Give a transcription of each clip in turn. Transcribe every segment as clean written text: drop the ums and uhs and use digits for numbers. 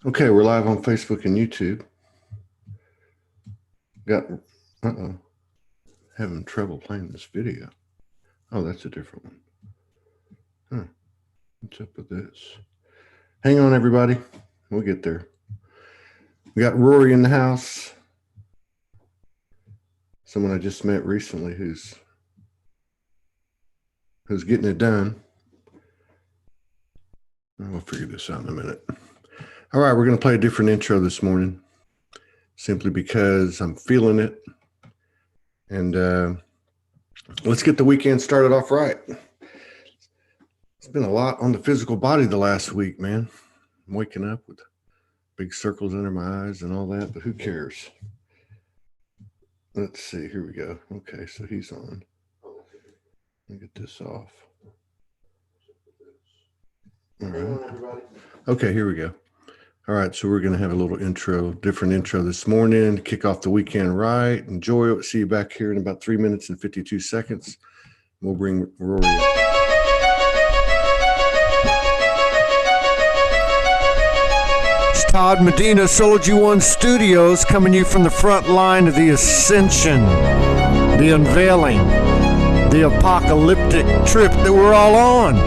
Okay, we're live on Facebook and YouTube. Got, having trouble playing this video. Oh, that's a different one. Huh. What's up with this? Hang on, everybody. We'll get there. We got Rory in the house. Someone I just met recently who's getting it done. We'll figure this out in a minute. All right, we're going to play a different intro this morning, simply because I'm feeling it. And let's get the weekend started off right. It's been a lot on the physical body the last week, man. I'm waking up with big circles under my eyes and all that, but who cares? Let's see, here we go. Okay, so he's on. Let me get this off. All right. Okay, here we go. All right, so we're going to have a little intro, different intro this morning to kick off the weekend right. Enjoy it. See you back here in about 3 minutes and 52 seconds. We'll bring Rory in. It's Todd Medina, Soldier One Studios, coming to you from the front line of the Ascension, the unveiling, the apocalyptic trip that we're all on.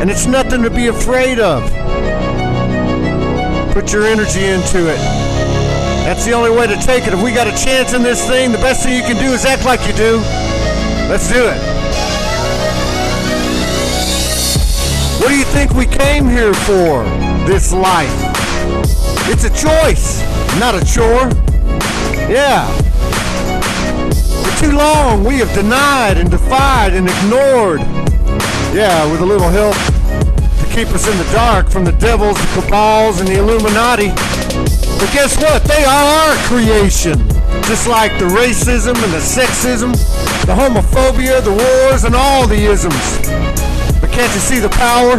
And it's nothing to be afraid of. Put your energy into it. That's the only way to take it. If we got a chance in this thing, the best thing you can do is act like you do. Let's do it. What do you think we came here for? This life. It's a choice, not a chore. Yeah. For too long, we have denied and defied and ignored. Yeah, with a little help to keep us in the dark from the devils, the cabals, and the Illuminati. But guess what? They are our creation. Just like the racism and the sexism, the homophobia, the wars, and all the isms. But can't you see the power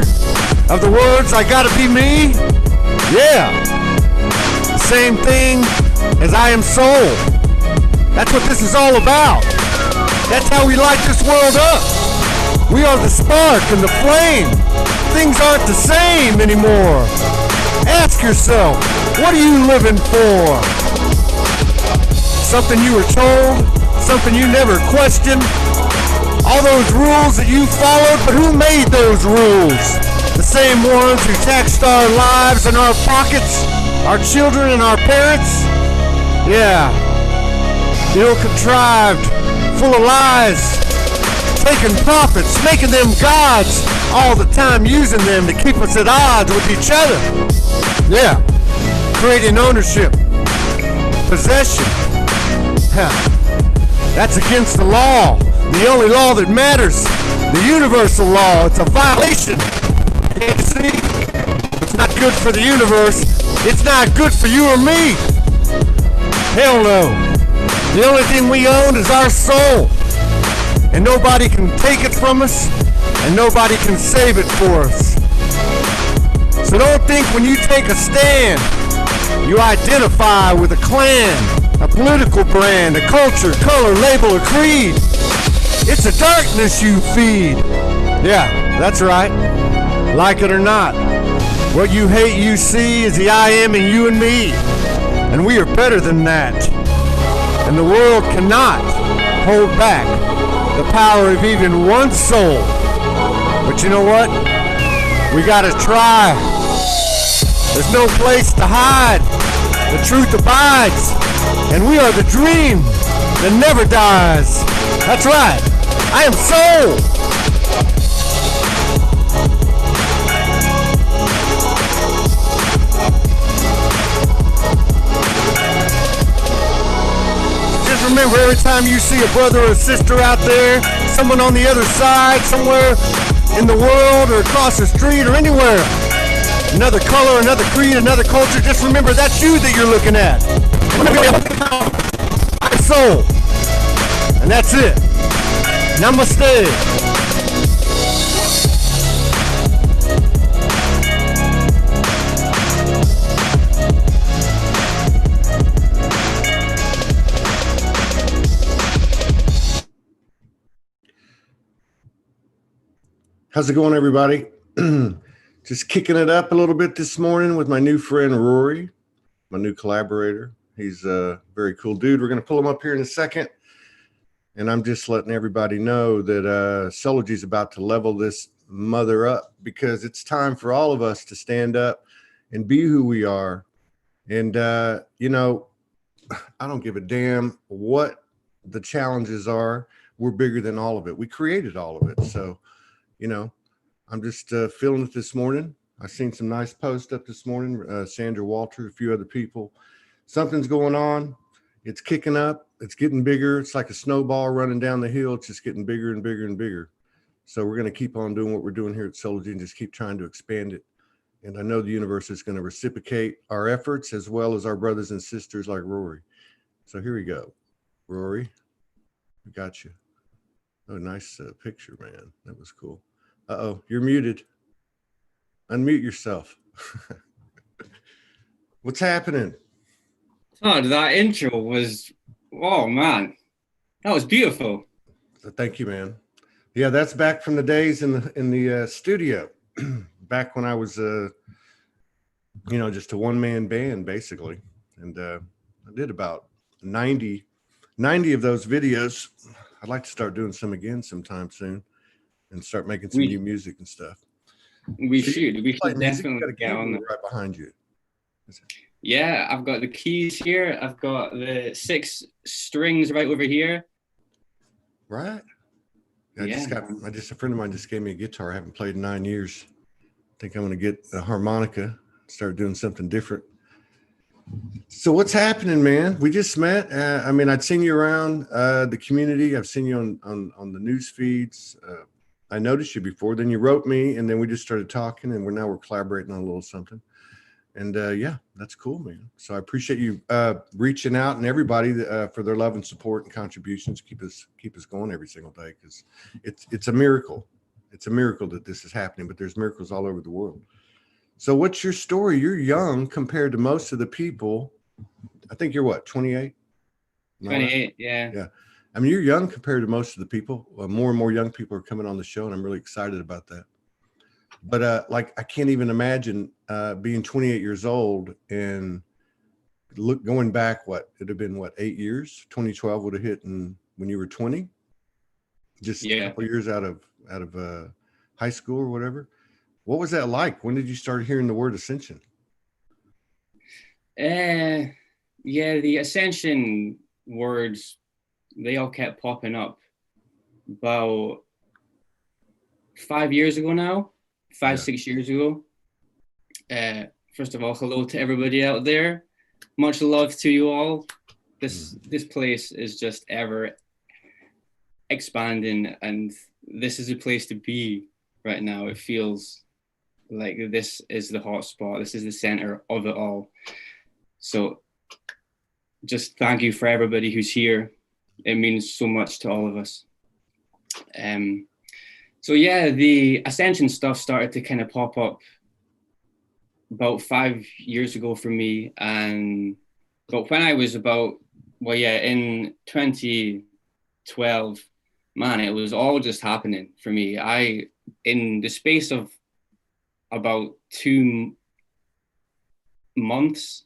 of the words, I gotta be me? Yeah. The same thing as I am soul. That's what this is all about. That's how we light this world up. We are the spark and the flame. Things aren't the same anymore. Ask yourself, what are you living for? Something you were told, something you never questioned. All those rules that you followed, but who made those rules? The same ones who taxed our lives and our pockets, our children and our parents? Yeah, ill-contrived, full of lies. Taking profits, making them gods, all the time using them to keep us at odds with each other. Yeah, creating ownership, possession. That's against the law, the only law that matters, the universal law. It's a violation. Can't you see? It's not good for the universe. It's not good for you or me. Hell no. The only thing we own is our soul. And nobody can take it from us, and nobody can save it for us. So don't think when you take a stand, you identify with a clan, a political brand, a culture, color, label, or creed. It's a darkness you feed. Yeah, that's right. Like it or not. What you hate you see is the I am in you and me. And we are better than that. And the world cannot hold back the power of even one soul. But you know what? We gotta try. There's no place to hide. The truth abides. And we are the dream that never dies. That's right. I am soul. Remember, every time you see a brother or a sister out there, someone on the other side, somewhere in the world or across the street or anywhere, another color, another creed, another culture, just remember that's you that you're looking at. I'm soul. And that's it. Namaste. How's it going, everybody? Just kicking it up a little bit this morning with my new friend Rory, my new collaborator. He's a very cool dude. We're going to pull him up here in a second. And I'm just letting everybody know that Soulology is about to level this mother up, because it's time for all of us to stand up and be who we are. And, you know, I don't give a damn what the challenges are. We're bigger than all of it. We created all of it. So, you know, I'm just feeling it this morning. I've seen some nice posts up this morning. Sandra Walter, a few other people. Something's going on. It's kicking up. It's getting bigger. It's like a snowball running down the hill. It's just getting bigger and bigger and bigger. So we're going to keep on doing what we're doing here at Soulology and just keep trying to expand it. And I know the universe is going to reciprocate our efforts, as well as our brothers and sisters like Rory. So here we go. Rory, we got you. Oh, nice picture, man. That was cool. Uh-oh, you're muted. Unmute yourself. What's happening? Todd, that intro was, oh man, that was beautiful. Thank you, man. Yeah, that's back from the days in the studio, back when I was, you know, just a one-man band, basically. And I did about 90 of those videos. I'd like to start doing some again sometime soon and start making some new music and stuff. We should definitely get on right behind you. Yeah, I've got the keys here. I've got the 6 strings right over here. Right. A friend of mine just gave me a guitar. I haven't played in 9 years. I think I'm going to get a harmonica, start doing something different. So what's happening, man? We just met. I mean, I'd seen you around the community. I've seen you on the news feeds. I noticed you before. Then you wrote me, and then we just started talking, and we're collaborating on a little something. And yeah, that's cool, man. So I appreciate you reaching out, and everybody for their love and support and contributions. Keep us going every single day, because it's a miracle. It's a miracle that this is happening, but there's miracles all over the world. So what's your story? You're young compared to most of the people. I think you're what, 28? 28, yeah. Yeah. I mean, you're young compared to most of the people. More and more young people are coming on the show, and I'm really excited about that. But like, I can't even imagine being 28 years old and going back, it'd have been 8 years? 2012 would have hit when you were 20, just a couple years out of high school or whatever. What was that like? When did you start hearing the word Ascension? Yeah, the Ascension words, they all kept popping up about 5 years ago now. 6 years ago. First of all, hello to everybody out there. Much love to you all. This place is just ever expanding, and this is a place to be right now. It feels like this is the hot spot. This is the center of it all. So just thank you for everybody who's here. It means so much to all of us. So yeah, the Ascension stuff started to kind of pop up about 5 years ago for me. But when I was in 2012, man, it was all just happening for me. In the space of about 2 months,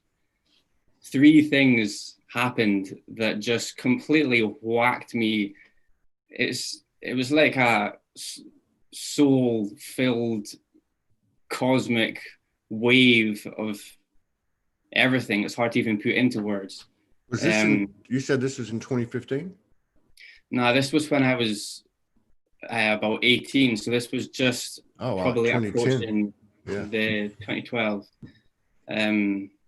3 things happened that just completely whacked me. It was like a soul-filled cosmic wave of everything. It's hard to even put into words. Was this you said this was in 2015? No, this was when I was about 18. So this was just probably approaching the 2012.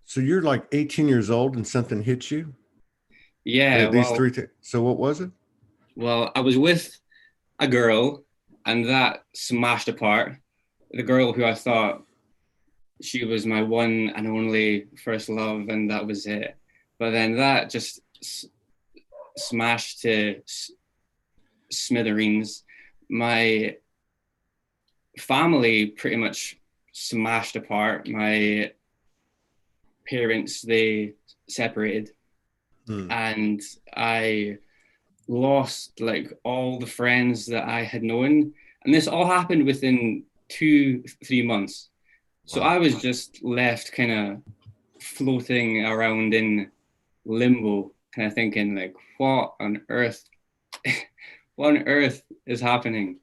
So you're like 18 years old and something hit you? Yeah. These 3 things. So what was it? Well, I was with a girl, and that smashed apart. The girl who I thought she was my one and only first love, and that was it. But then that just smashed to smithereens. My family pretty much smashed apart. My parents, they separated, and I lost like all the friends that I had known, and this all happened within 2-3 months. So I was just left kind of floating around in limbo, kind of thinking like, what on earth, what on earth is happening?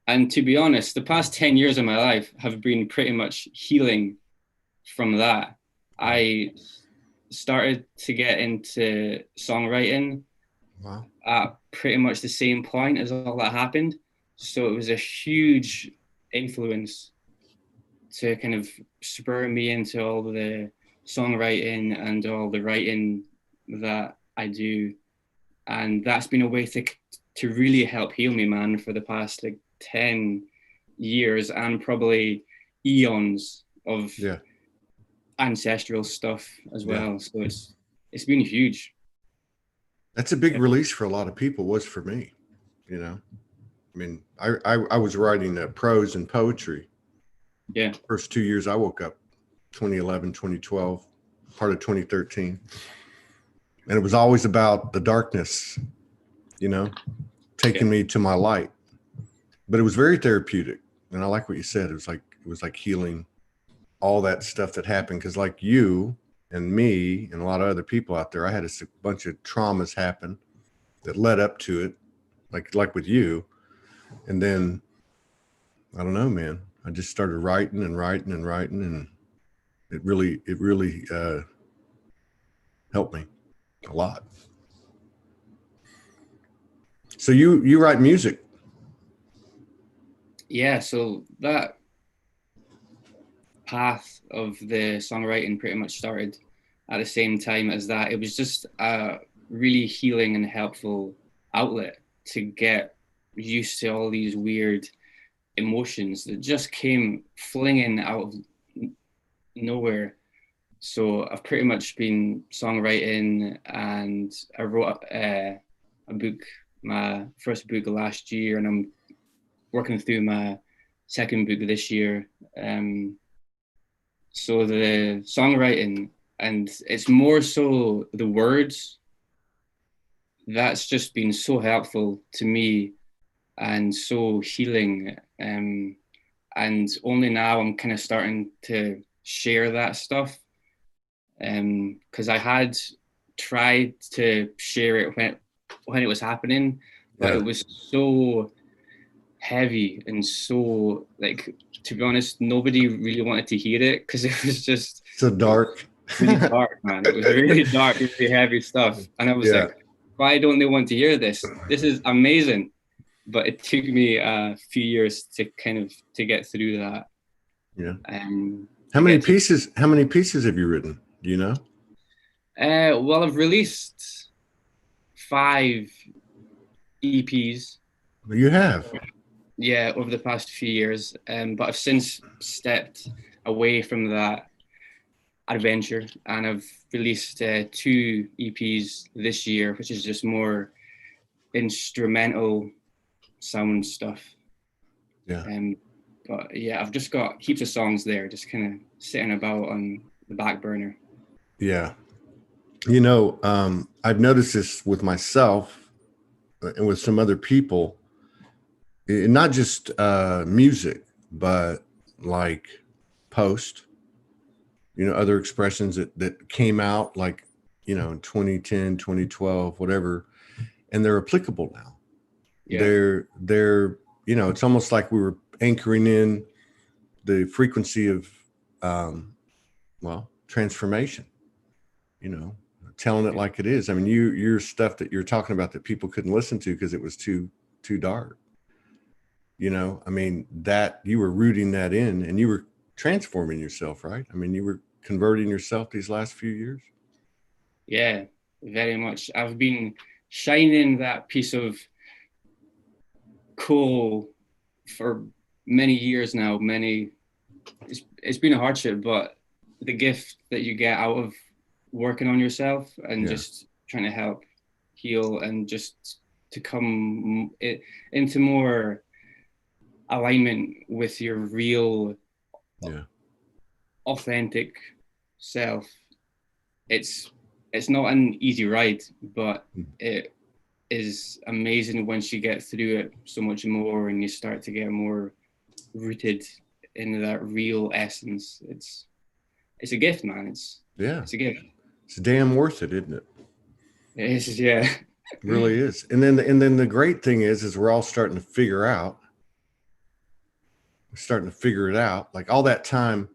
And to be honest, the past 10 years of my life have been pretty much healing from that. I started to get into songwriting Wow. at pretty much the same point as all that happened. So it was a huge influence to kind of spur me into all the songwriting and all the writing that I do. And that's been a way to really help heal me, man, for the past like 10 years and probably eons of ancestral stuff as well. So it's been huge. That's a big release for a lot of people. Was for me, you know. I mean, I was writing prose and poetry. Yeah. First 2 years I woke up, 2011, 2012, part of 2013. And it was always about the darkness, you know, taking me to my light. But it was very therapeutic. And I like what you said. It was like healing all that stuff that happened. Because like you and me and a lot of other people out there, I had a bunch of traumas happen that led up to it, like with you. And then, I don't know, man, I just started writing and writing and writing. And it really helped me a lot. So you write music. Yeah, so that path of the songwriting pretty much started at the same time as that. It was just a really healing and helpful outlet to get used to all these weird emotions that just came flinging out of nowhere. So I've pretty much been songwriting, and I wrote a book, my first book last year, and I'm working through my second book this year. So the songwriting, and it's more so the words, that's just been so helpful to me and so healing. And only now I'm kind of starting to share that stuff. Because I had tried to share it when it was happening, but it was so heavy and so, like, to be honest, nobody really wanted to hear it because it was just so dark. really dark, man. It was really dark, really heavy stuff. And I was like, why don't they want to hear this? This is amazing. But it took me a few years to get through that. Yeah. How many pieces have you written? Do you know? Well, I've released 5 EPs. You have? Yeah, over the past few years. But I've since stepped away from that adventure, and I've released 2 EPs this year, which is just more instrumental sound stuff. Yeah. But yeah, I've just got heaps of songs there, just kind of sitting about on the back burner. Yeah. You know, I've noticed this with myself and with some other people, not just music, but like post, you know, other expressions that came out like, you know, in 2010, 2012, whatever, and they're applicable now. Yeah. They're, you know, it's almost like we were anchoring in the frequency of, transformation, you know, telling it like it is. I mean, your stuff that you're talking about that people couldn't listen to because it was too dark. You know, I mean, that you were rooting that in and you were transforming yourself, right? I mean, you were converting yourself these last few years. Yeah, very much. I've been shining that piece of coal for many years now. It's been a hardship, but the gift that you get out of working on yourself and just trying to help heal and just to come into more alignment with your real authentic self. It's not an easy ride, but it is amazing once you get through it so much more and you start to get more rooted in that real essence. It's a gift, man. It's a gift. It's damn worth it, isn't it? It is, yeah. It really is. And then the great thing is we're all starting to figure out. We're starting to figure it out. Like all that time,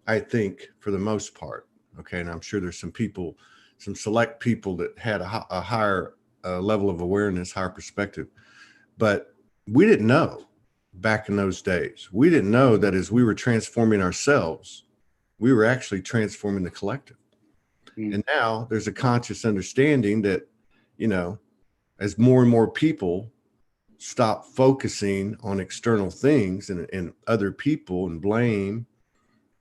I think, for the most part. Okay, and I'm sure there's some people, some select people that had a higher level of awareness, higher perspective. But we didn't know back in those days. We didn't know that as we were transforming ourselves, we were actually transforming the collective. And now there's a conscious understanding that, you know, as more and more people stop focusing on external things and other people and blame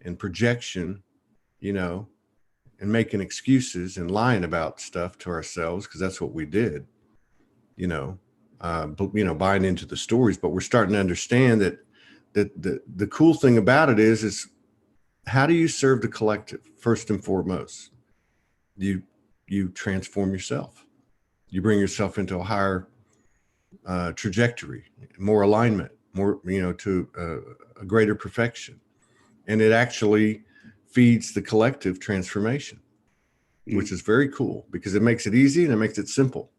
and projection, you know, and making excuses and lying about stuff to ourselves, because that's what we did, buying into the stories. But we're starting to understand that the cool thing about it is how do you serve the collective? First and foremost, you transform yourself. You bring yourself into a higher trajectory, more alignment, more, to a greater perfection. And it actually feeds the collective transformation, which is very cool because it makes it easy and it makes it simple.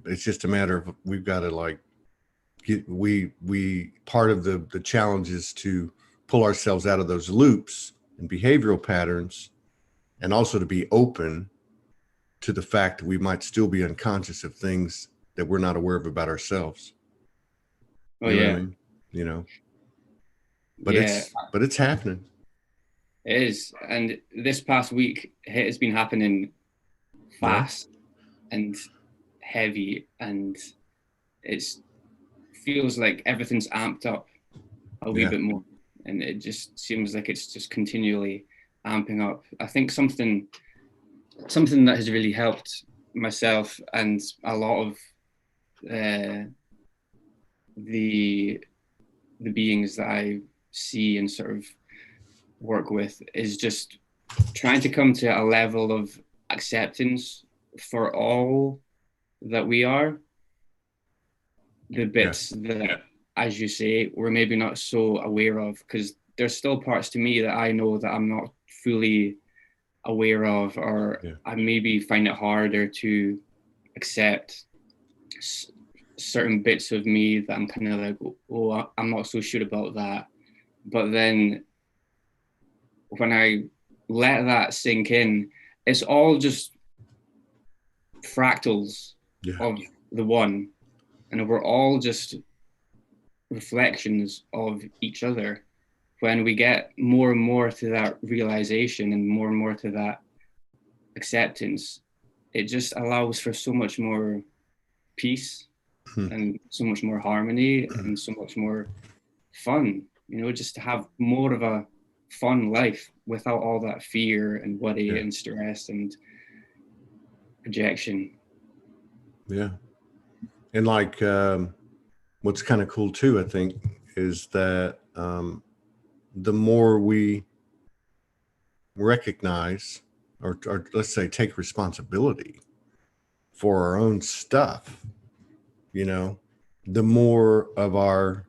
It's just a matter of, we've got to part of the challenge is to pull ourselves out of those loops and behavioral patterns, and also to be open to the fact that we might still be unconscious of things that we're not aware of about ourselves. Oh, yeah. I mean? But it's happening. It is. And this past week, it has been happening fast and heavy, and it feels like everything's amped up a wee bit more. And it just seems like it's just continually amping up. I think something that has really helped myself and a lot of the beings that I see and sort of work with is just trying to come to a level of acceptance for all that we are, the bits that, as you say, we're maybe not so aware of, because there's still parts to me that I know that I'm not fully aware of, or I maybe find it harder to accept certain bits of me that I'm kind of like, oh, I'm not so sure about that. But then when I let that sink in, it's all just fractals of the one, and we're all just reflections of each other. When we get more and more to that realization and more to that acceptance, it just allows for so much more peace and so much more harmony and so much more fun, just to have more of a fun life without all that fear and worry and stress and projection. Yeah. And what's kind of cool too, I think, is that the more we recognize or let's say take responsibility for our own stuff, the more of our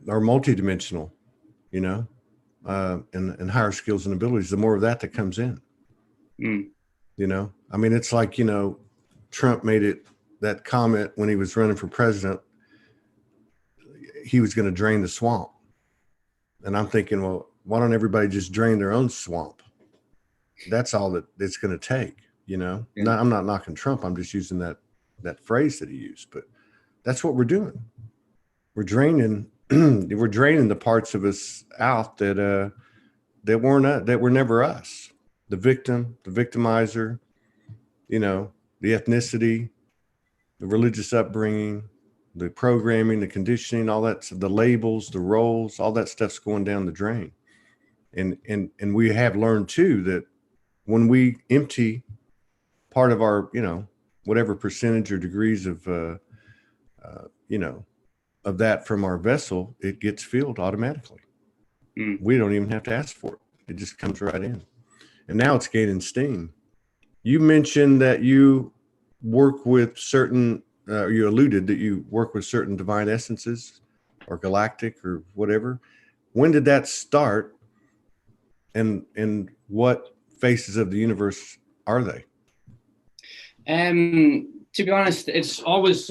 multidimensional, and higher skills and abilities, the more of that comes in. I mean, it's like, Trump made that comment when he was running for president, he was going to drain the swamp. And I'm thinking, well, why don't everybody just drain their own swamp? That's all that it's going to take, I'm not knocking Trump. I'm just using that phrase that he used, but that's what we're doing. We're draining, the parts of us out that were never us. The victim, the victimizer, the ethnicity, the religious upbringing, the programming, the conditioning, all that, the labels, the roles, all that stuff's going down the drain. And we have learned too that when we empty part of our, whatever percentage or degrees of, of that from our vessel, it gets filled automatically. We don't even have to ask for it. It just comes right in. And now it's gaining steam. You mentioned that you work with certain you alluded that you work with certain divine essences or galactic or whatever. When did that start? And what faces of the universe are they? To be honest, it's always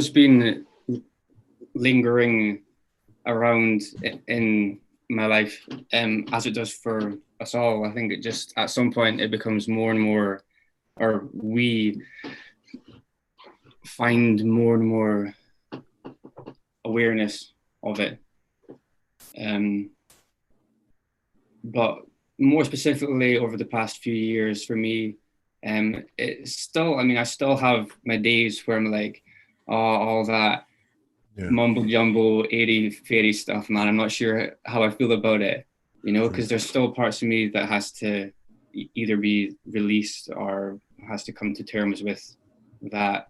been lingering around in my life, as it does for us all. I think it just, at some point, it becomes more and more, or we find more and more awareness of it. But more specifically, over the past few years for me, it's still, I mean, I still have my days where I'm like, oh, all that mumble jumble, airy fairy stuff, man, I'm not sure how I feel about it, you know, because there's still parts of me that has to either be released or has to come to terms with that.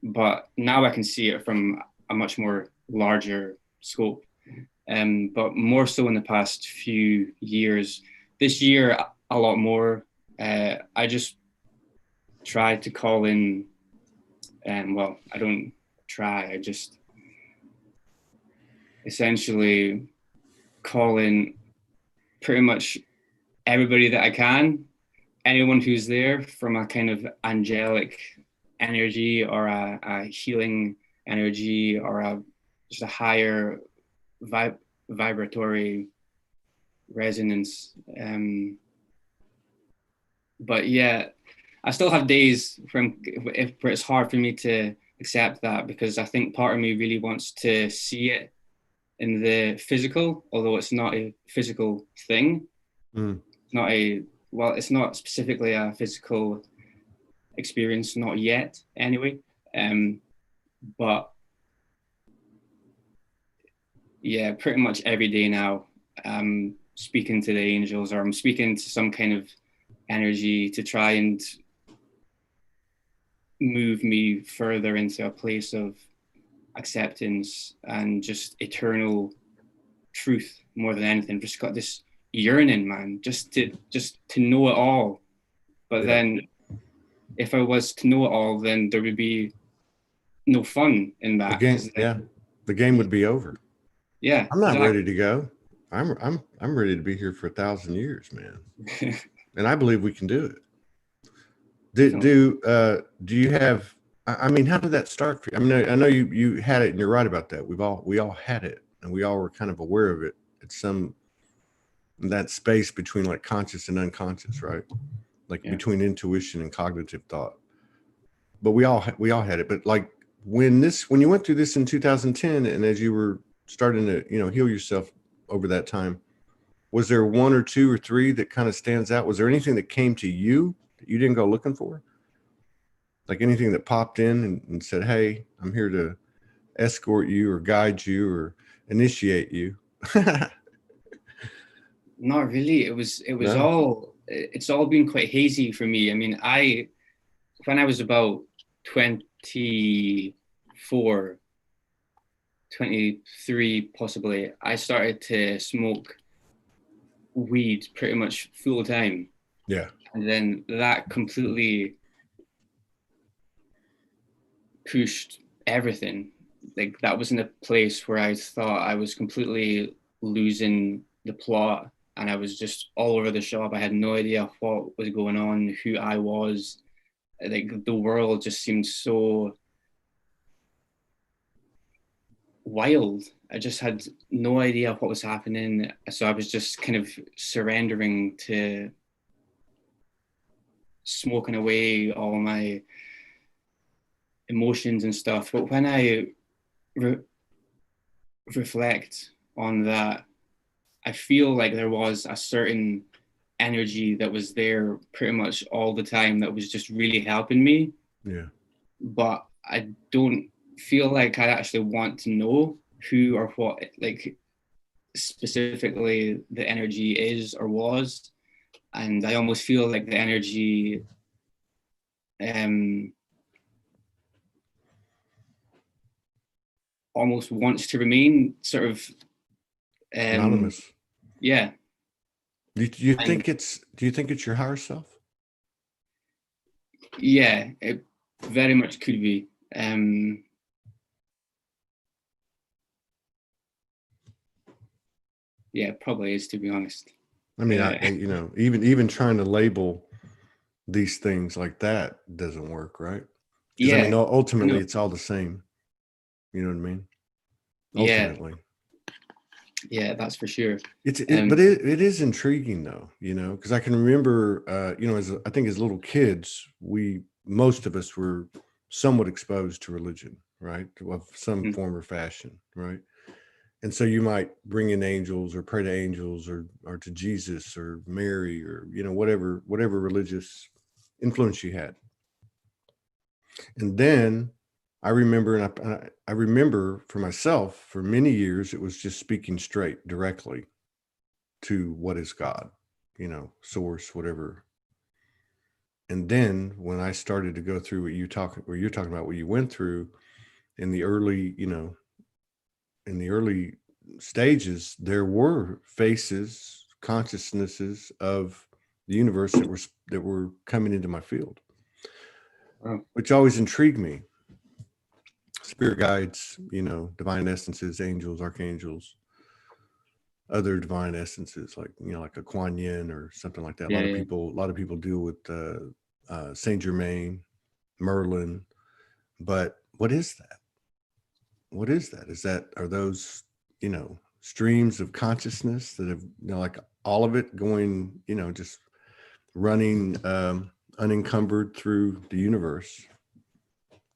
But now I can see it from a much more larger scope. But more so in the past few years. This year, a lot more. I just try to call in, well, I don't try, I just essentially call in pretty much everybody that I can, anyone who's there, from a kind of angelic energy or a healing energy or just a higher vibratory resonance. But yeah, I still have days where it's hard for me to accept that, because I think part of me really wants to see it in the physical, although it's not a physical thing. It's not specifically a physical experience, not yet anyway. But yeah, pretty much every day now, I'm speaking to the angels, or I'm speaking to some kind of energy to try and move me further into a place of acceptance and just eternal truth more than anything. Just got this yearning, man, just to know it all. But then if I was to know it all, then there would be no fun in that. The game would be over. Yeah, I'm not ready to go. I'm ready to be here for 1,000 years, man. And I believe we can do it. Do you have? I mean, how did that start for you? I mean, I know you had it, and you're right about that. We all had it, and we all were kind of aware of it at that space between like conscious and unconscious, right? Like between intuition and cognitive thought. But we all had it. But like when you went through this in 2010, and as you were starting to heal yourself over that time, was there one or two or three that kind of stands out? Was there anything that came to you that you didn't go looking for? Like anything that popped in and said, hey, I'm here to escort you or guide you or initiate you? Not really. It's all been quite hazy for me. I mean, when I was about 24, 23 possibly, I started to smoke weed pretty much full time. Yeah. And then that completely pushed everything. Like, that was in a place where I thought I was completely losing the plot, and I was just all over the shop. I had no idea what was going on, who I was. Like, the world just seemed so wild. I just had no idea what was happening. So I was just kind of surrendering to smoking away all my emotions and stuff. But when I reflect on that, I feel like there was a certain energy that was there pretty much all the time that was just really helping me. Yeah. But I don't feel like I actually want to know who or what, like, specifically the energy is or was. And I almost feel like the energy almost wants to remain sort of anonymous. Yeah. Do you think it's your higher self? Yeah, it very much could be. Yeah, probably is, to be honest. I mean, you know, even trying to label these things like that doesn't work, right? Because I mean, Yeah, ultimately, no, it's all the same. You know what I mean? yeah, Ultimately, yeah, that's for sure. but it is intriguing though, you know, because I can remember, you know, I think as little kids, most of us were somewhat exposed to religion, right, of some form or fashion, right? And so you might bring in angels or pray to angels or to Jesus or Mary or, you know, whatever religious influence you had. And then I remember, and I remember for myself, for many years, it was just speaking straight, directly to what is God, you know, source, whatever. And then when I started to go through what you're talking about, what you went through in the early, you know, in the early stages, there were faces, consciousnesses of the universe that were coming into my field, which always intrigued me. Spirit guides, you know, divine essences, angels, archangels, other divine essences, like, you know, like a Kuan Yin or something like that. Yeah, A lot of people deal with Saint Germain, Merlin, but what is that? What is that? Are those, you know, streams of consciousness that have, you know, like all of it going, you know, just running unencumbered through the universe,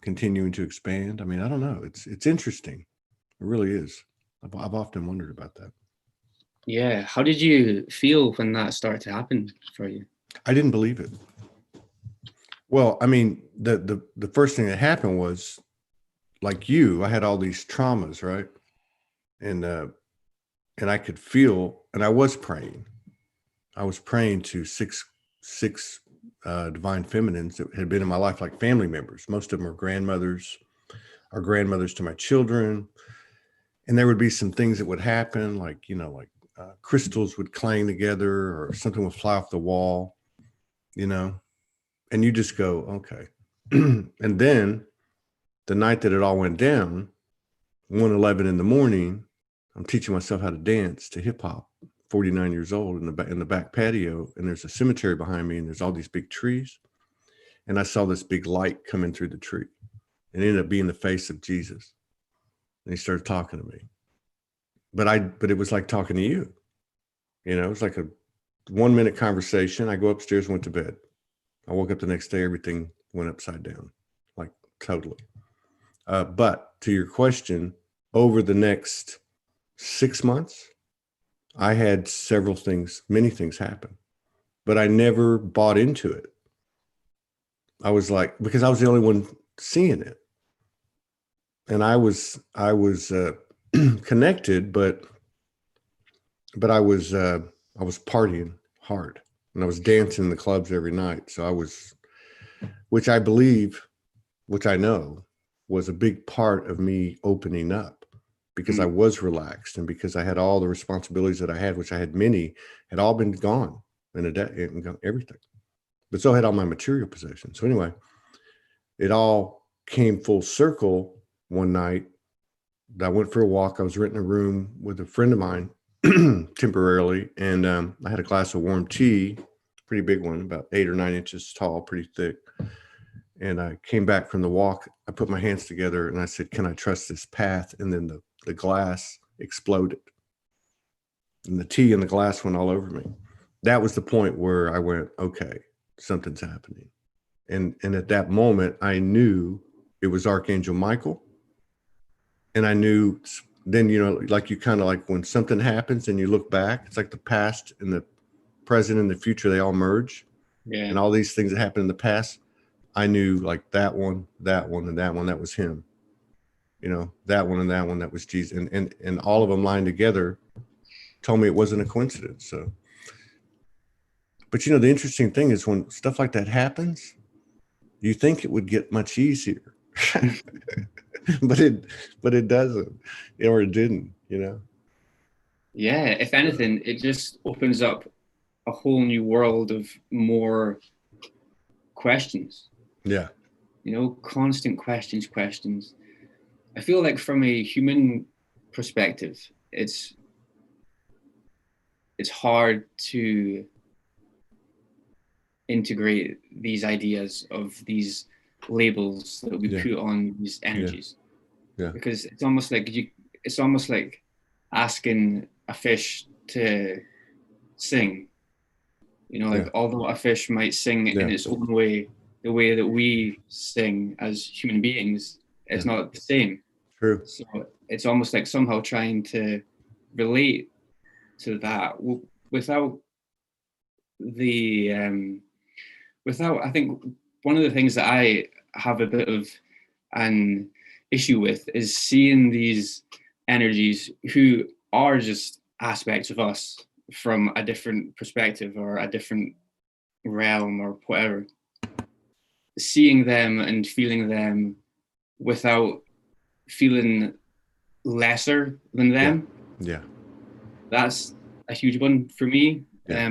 continuing to expand? I mean, I don't know. It's interesting. It really is. I've often wondered about that. yeah. How did you feel when that started to happen for you? I didn't believe it. Well, I mean, the first thing that happened was, like you, I had all these traumas, right? And I could feel, and I was praying. I was praying to six divine feminines that had been in my life, like family members. Most of them are grandmothers, or grandmothers to my children. And there would be some things that would happen, like, you know, like crystals would clang together or something would fly off the wall, you know, and you just go, okay. And then the night that it all went down, 1:11 in the morning, I'm teaching myself how to dance to hip hop, 49 years old, in the back patio, and there's a cemetery behind me, and there's all these big trees, and I saw this big light coming through the tree. It ended up being the face of Jesus, and he started talking to me. But it was like talking to you. You know, it was like a 1-minute conversation. I go upstairs, went to bed. I woke up the next day, everything went upside down, like totally. But to your question, over the next 6 months, I had many things happen, but I never bought into it. I was like, because I was the only one seeing it. And I was connected, but I was partying hard, and I was dancing in the clubs every night. So which I believe, which I know, was a big part of me opening up, because I was relaxed, and because I had all the responsibilities that I had, which I had many, had all been gone in a day, and everything. But so had all my material possessions. So anyway, it all came full circle one night. I went for a walk. I was renting a room with a friend of mine temporarily, and I had a glass of warm tea, pretty big one, about 8 or 9 inches tall, pretty thick. And I came back from the walk. I put my hands together and I said, "Can I trust this path?" And then the glass exploded, and the tea and the glass went all over me. That was the point where I went, okay, something's happening. And at that moment, I knew it was Archangel Michael. And I knew then, you know, like you kind of like when something happens and you look back, it's like the past and the present and the future, they all merge. Yeah. And all these things that happened in the past, I knew, like that one, and that one, that was him. You know, that one and that one, that was Jesus. And all of them lined together told me it wasn't a coincidence. So, but you know, the interesting thing is when stuff like that happens, you think it would get much easier. but it doesn't, or it didn't, you know. Yeah, if anything, it just opens up a whole new world of more questions. Yeah. You know, constant questions. I feel like from a human perspective, it's hard to integrate these ideas of these labels that we put on these energies. Yeah. Because it's almost like asking a fish to sing. You know, like although a fish might sing in its own way, the way that we sing as human beings, it's not the same. True. So it's almost like somehow trying to relate to that without the without, I think one of the things that I have a bit of an issue with is seeing these energies who are just aspects of us from a different perspective or a different realm or whatever, seeing them and feeling them without feeling lesser than them. Yeah. That's a huge one for me. Yeah.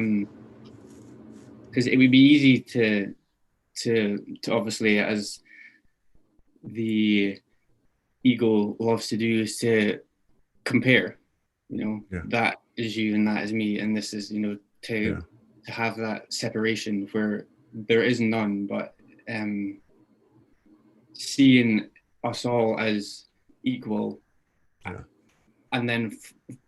Because it would be easy to obviously, as the ego loves to do, is to compare, you know, that is you and that is me, and this is, you know, to have that separation where there is none, but seeing us all as equal, and then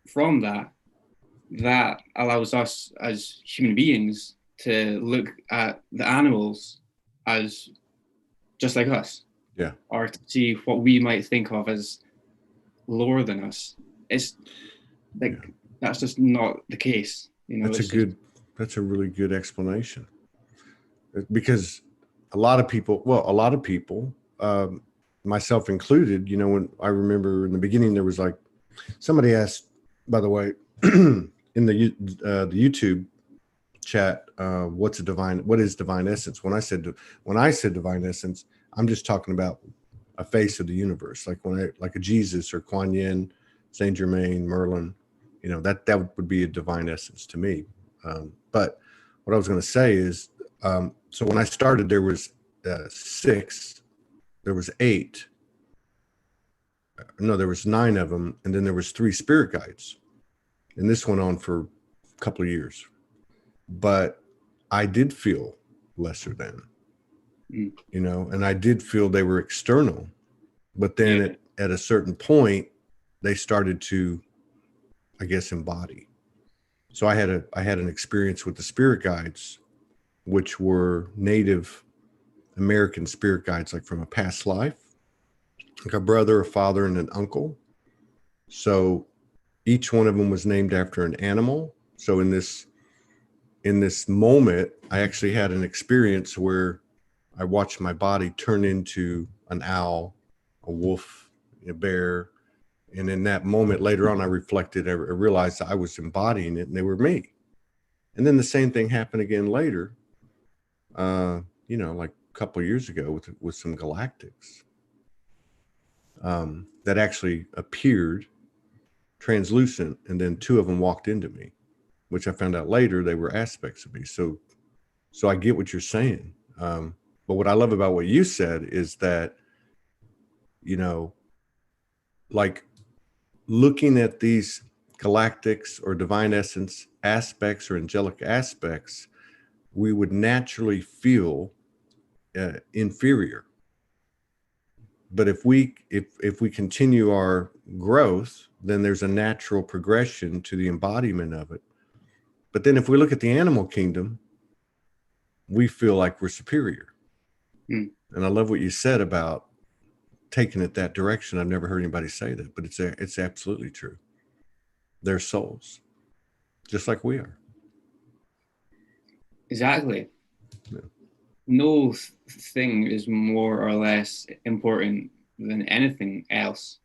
from that allows us as human beings to look at the animals as just like us, or to see what we might think of as lower than us. It's like that's just not the case, you know. That's a really good explanation, because a lot of people, myself included, you know, when I remember in the beginning, there was like somebody asked, by the way, in the YouTube chat, what is divine essence? When I said divine essence, I'm just talking about a face of the universe, like a Jesus or Kuan Yin, Saint Germain, Merlin, you know, that would be a divine essence to me. But what I was going to say is, so when I started, there was 6, there was 8, no, there was 9 of them, and then there was 3 spirit guides, and this went on for a couple of years. But I did feel lesser than, you know, and I did feel they were external. But then at a certain point, they started to, I guess, embody. So I had an experience with the spirit guides, which were Native American spirit guides, like from a past life, like a brother, a father, and an uncle. So each one of them was named after an animal. So in this moment, I actually had an experience where I watched my body turn into an owl, a wolf, a bear. And in that moment later on, I reflected, I realized I was embodying it and they were me. And then the same thing happened again later, you know, like a couple of years ago with some galactics that actually appeared translucent. And then 2 of them walked into me, which I found out later they were aspects of me. So I get what you're saying. But what I love about what you said is that, you know, like looking at these galactics or divine essence aspects or angelic aspects, we would naturally feel inferior. But if we continue our growth, then there's a natural progression to the embodiment of it. But then if we look at the animal kingdom, we feel like we're superior. And I love what you said about taking it that direction. I've never heard anybody say that, but it's absolutely true. They're souls, just like we are. Exactly. No thing is more or less important than anything else.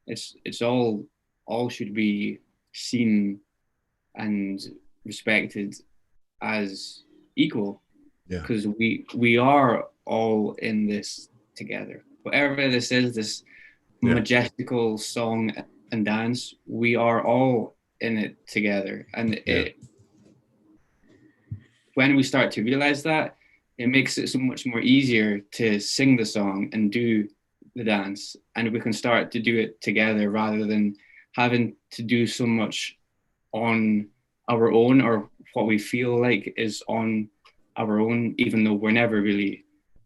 It's all should be seen and respected as equal, because we are all in this together. Whatever this is, this majestical song and dance, we are all in it together. And when we start to realize that, it makes it so much more easier to sing the song and do the dance, and we can start to do it together rather than having to do so much on our own, or what we feel like is on our own, even though we're never really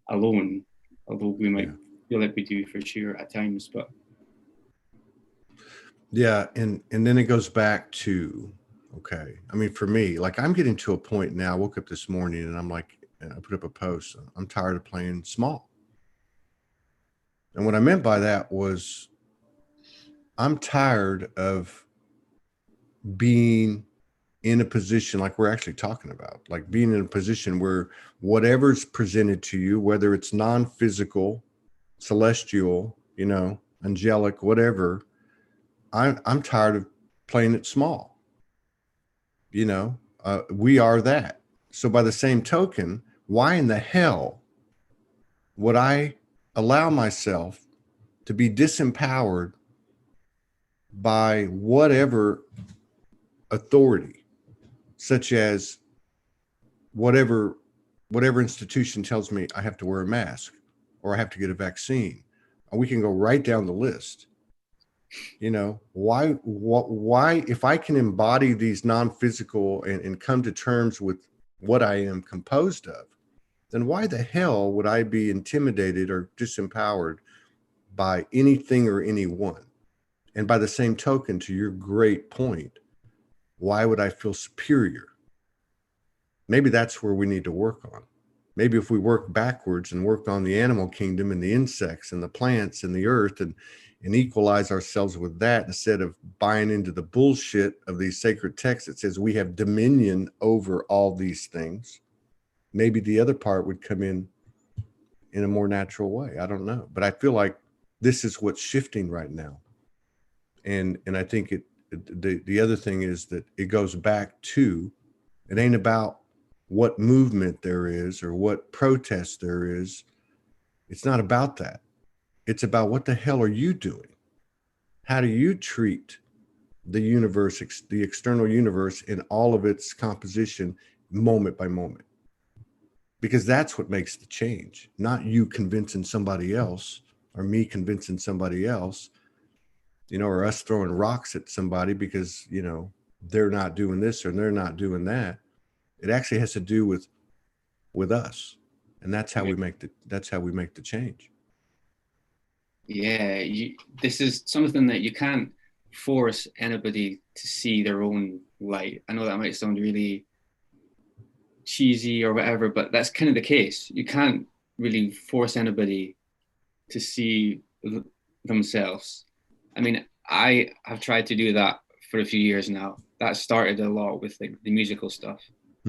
alone, although we might feel like we do for sure at times. But yeah, and then it goes back to, okay, I mean, for me, like, I'm getting to a point now. I woke up this morning and I'm like, and I put up a post, I'm tired of playing small. And what I meant by that was, I'm tired of being in a position like we're actually talking about, like being in a position where whatever's presented to you, whether it's non-physical, celestial, angelic, whatever, I'm tired of playing it small. We are that. So by the same token, why in the hell would I allow myself to be disempowered by whatever authority, such as whatever institution tells me I have to wear a mask or I have to get a vaccine? And we can go right down the list. Why, if I can embody these non-physical and come to terms with what I am composed of, then why the hell would I be intimidated or disempowered by anything or anyone? And by the same token, to your great point, why would I feel superior? Maybe that's where we need to work on. Maybe if we work backwards and worked on the animal kingdom and the insects and the plants and the earth and equalize ourselves with that, instead of buying into the bullshit of these sacred texts that says we have dominion over all these things, maybe the other part would come in a more natural way. I don't know. But I feel like this is what's shifting right now. And I think the other thing is that it goes back to, it ain't about what movement there is or what protest there is. It's not about that. It's about, what the hell are you doing? How do you treat the universe, the external universe in all of its composition, moment by moment? Because that's what makes the change, not you convincing somebody else or me convincing somebody else, or us throwing rocks at somebody because, they're not doing this or they're not doing that. It actually has to do with us. And that's how we make the change. Yeah, this is something that you can't force anybody to see their own light. I know that might sound really cheesy or whatever, but that's kind of the case. You can't really force anybody to see themselves. I mean, I have tried to do that for a few years now. That started a lot with the musical stuff,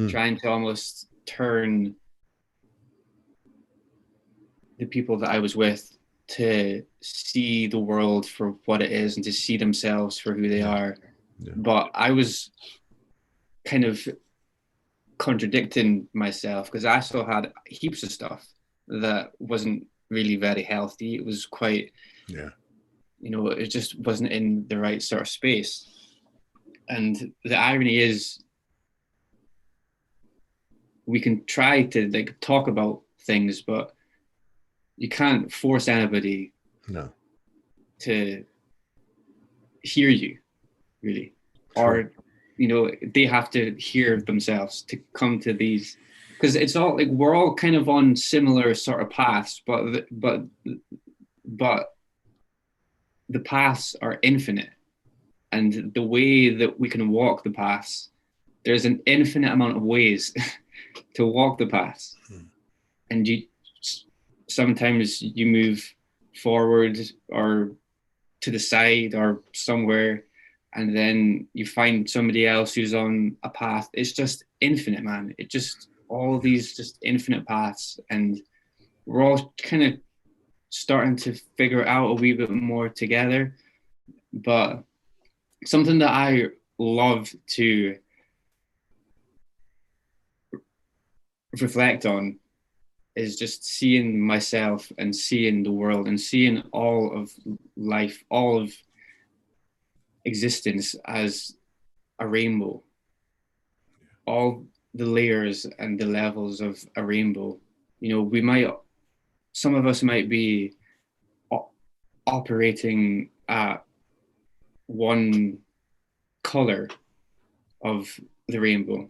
trying to almost turn the people that I was with to see the world for what it is and to see themselves for who they are. Yeah. But I was kind of contradicting myself because I still had heaps of stuff that wasn't really very healthy. It was quite, it just wasn't in the right sort of space. And the irony is, we can try to talk about things, but you can't force anybody to hear you, really. True. Or, they have to hear themselves to come to these, because it's all we're all kind of on similar sort of paths, but the paths are infinite, and the way that we can walk the paths, there's an infinite amount of ways to walk the paths. And sometimes you move forward or to the side or somewhere, and then you find somebody else who's on a path. It's just infinite, man. It just, all these just infinite paths, and we're all kind of starting to figure out a wee bit more together. But something that I love to reflect on is just seeing myself and seeing the world and seeing all of life, all of existence as a rainbow. All the layers and the levels of a rainbow. You know, some of us might be operating at one color of the rainbow,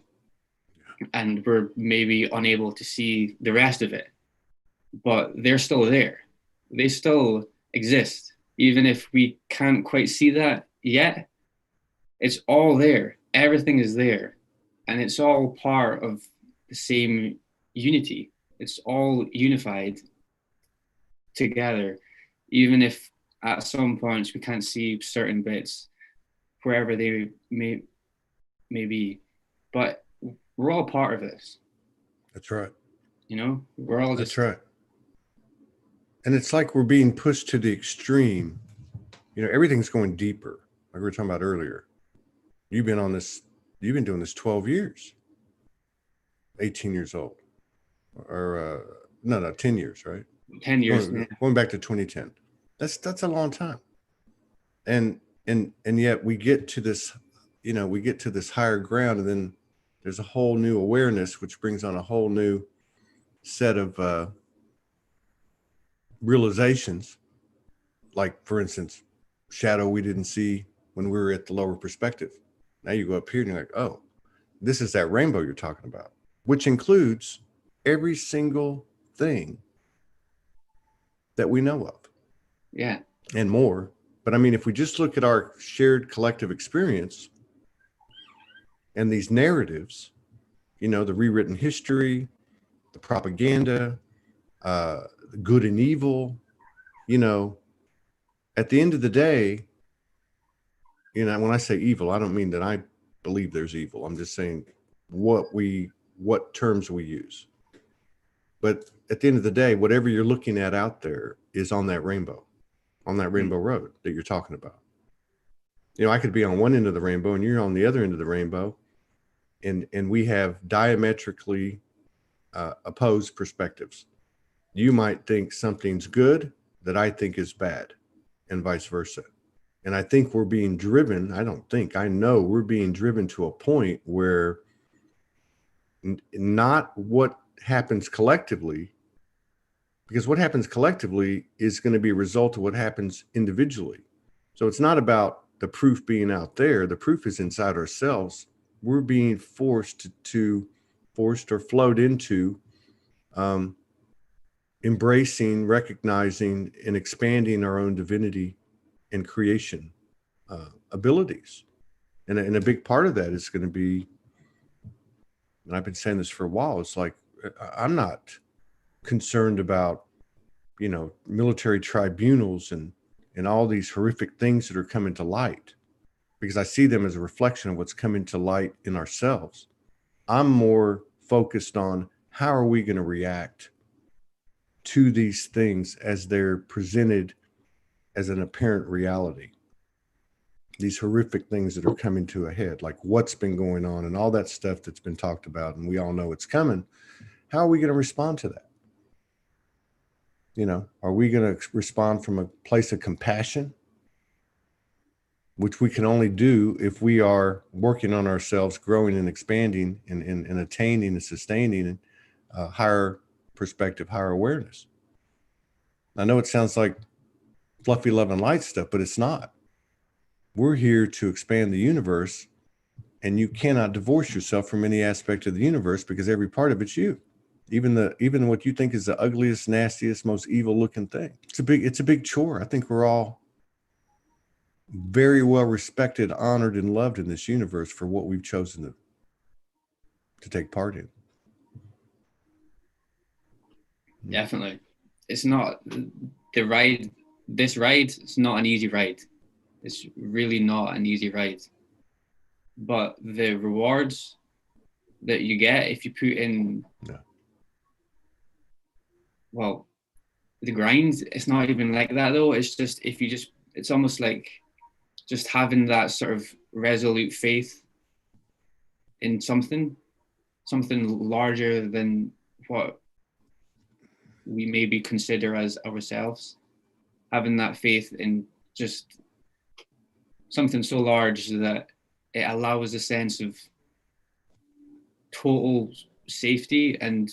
and we're maybe unable to see the rest of it, but they're still there. They still exist. Even if we can't quite see that yet, it's all there. Everything is there. And it's all part of the same unity. It's all unified together, even if at some points we can't see certain bits, wherever they may be. But we're all part of this. That's right. You know, we're all just. That's right. And it's like we're being pushed to the extreme. You know, everything's going deeper, like we were talking about earlier. You've been doing this 12 years, 18 years old, or no, 10 years, right? 10 years. Going back to 2010. That's a long time. And yet we get to this, you know, we get to this higher ground, and then there's a whole new awareness, which brings on a whole new set of realizations. Like, for instance, shadow we didn't see when we were at the lower perspective. Now you go up here and you're like, oh, this is that rainbow you're talking about, which includes every single thing that we know of. Yeah. And more. But I mean, if we just look at our shared collective experience and these narratives, you know, the rewritten history, the propaganda, good and evil, you know, at the end of the day, you know, when I say evil, I don't mean that I believe there's evil. I'm just saying what terms we use. But at the end of the day, whatever you're looking at out there is on that rainbow road that you're talking about. You know, I could be on one end of the rainbow and you're on the other end of the rainbow, and we have diametrically opposed perspectives. You might think something's good that I think is bad, and vice versa. And I think we're being driven, I know we're being driven to a point where not what happens collectively, because what happens collectively is going to be a result of what happens individually. So it's not about the proof being out there. The proof is inside ourselves. We're being forced or flowed into embracing, recognizing, and expanding our own divinity and creation abilities. And a big part of that is going to be, and I've been saying this for a while, it's like, I'm not concerned about, you know, military tribunals and all these horrific things that are coming to light, because I see them as a reflection of what's coming to light in ourselves. I'm more focused on how are we going to react to these things as they're presented as an apparent reality. These horrific things that are coming to a head, like what's been going on and all that stuff that's been talked about, and we all know it's coming. How are we going to respond to that? You know, are we going to respond from a place of compassion, which we can only do if we are working on ourselves, growing and expanding and attaining and sustaining higher perspective, higher awareness? I know it sounds like fluffy love and light stuff, but it's not. We're here to expand the universe, and you cannot divorce yourself from any aspect of the universe, because every part of it's you. Even what you think is the ugliest, nastiest, most evil looking thing. It's a big chore. I think we're all very well respected, honored, and loved in this universe for what we've chosen to take part in. Definitely. It's not the ride. This ride, it's not an easy ride. It's really not an easy ride. But the rewards that you get if you put in, well, the grind, it's not even like that though. It's just, it's almost like just having that sort of resolute faith in something larger than what we maybe consider as ourselves. Having that faith in just something so large that it allows a sense of total safety and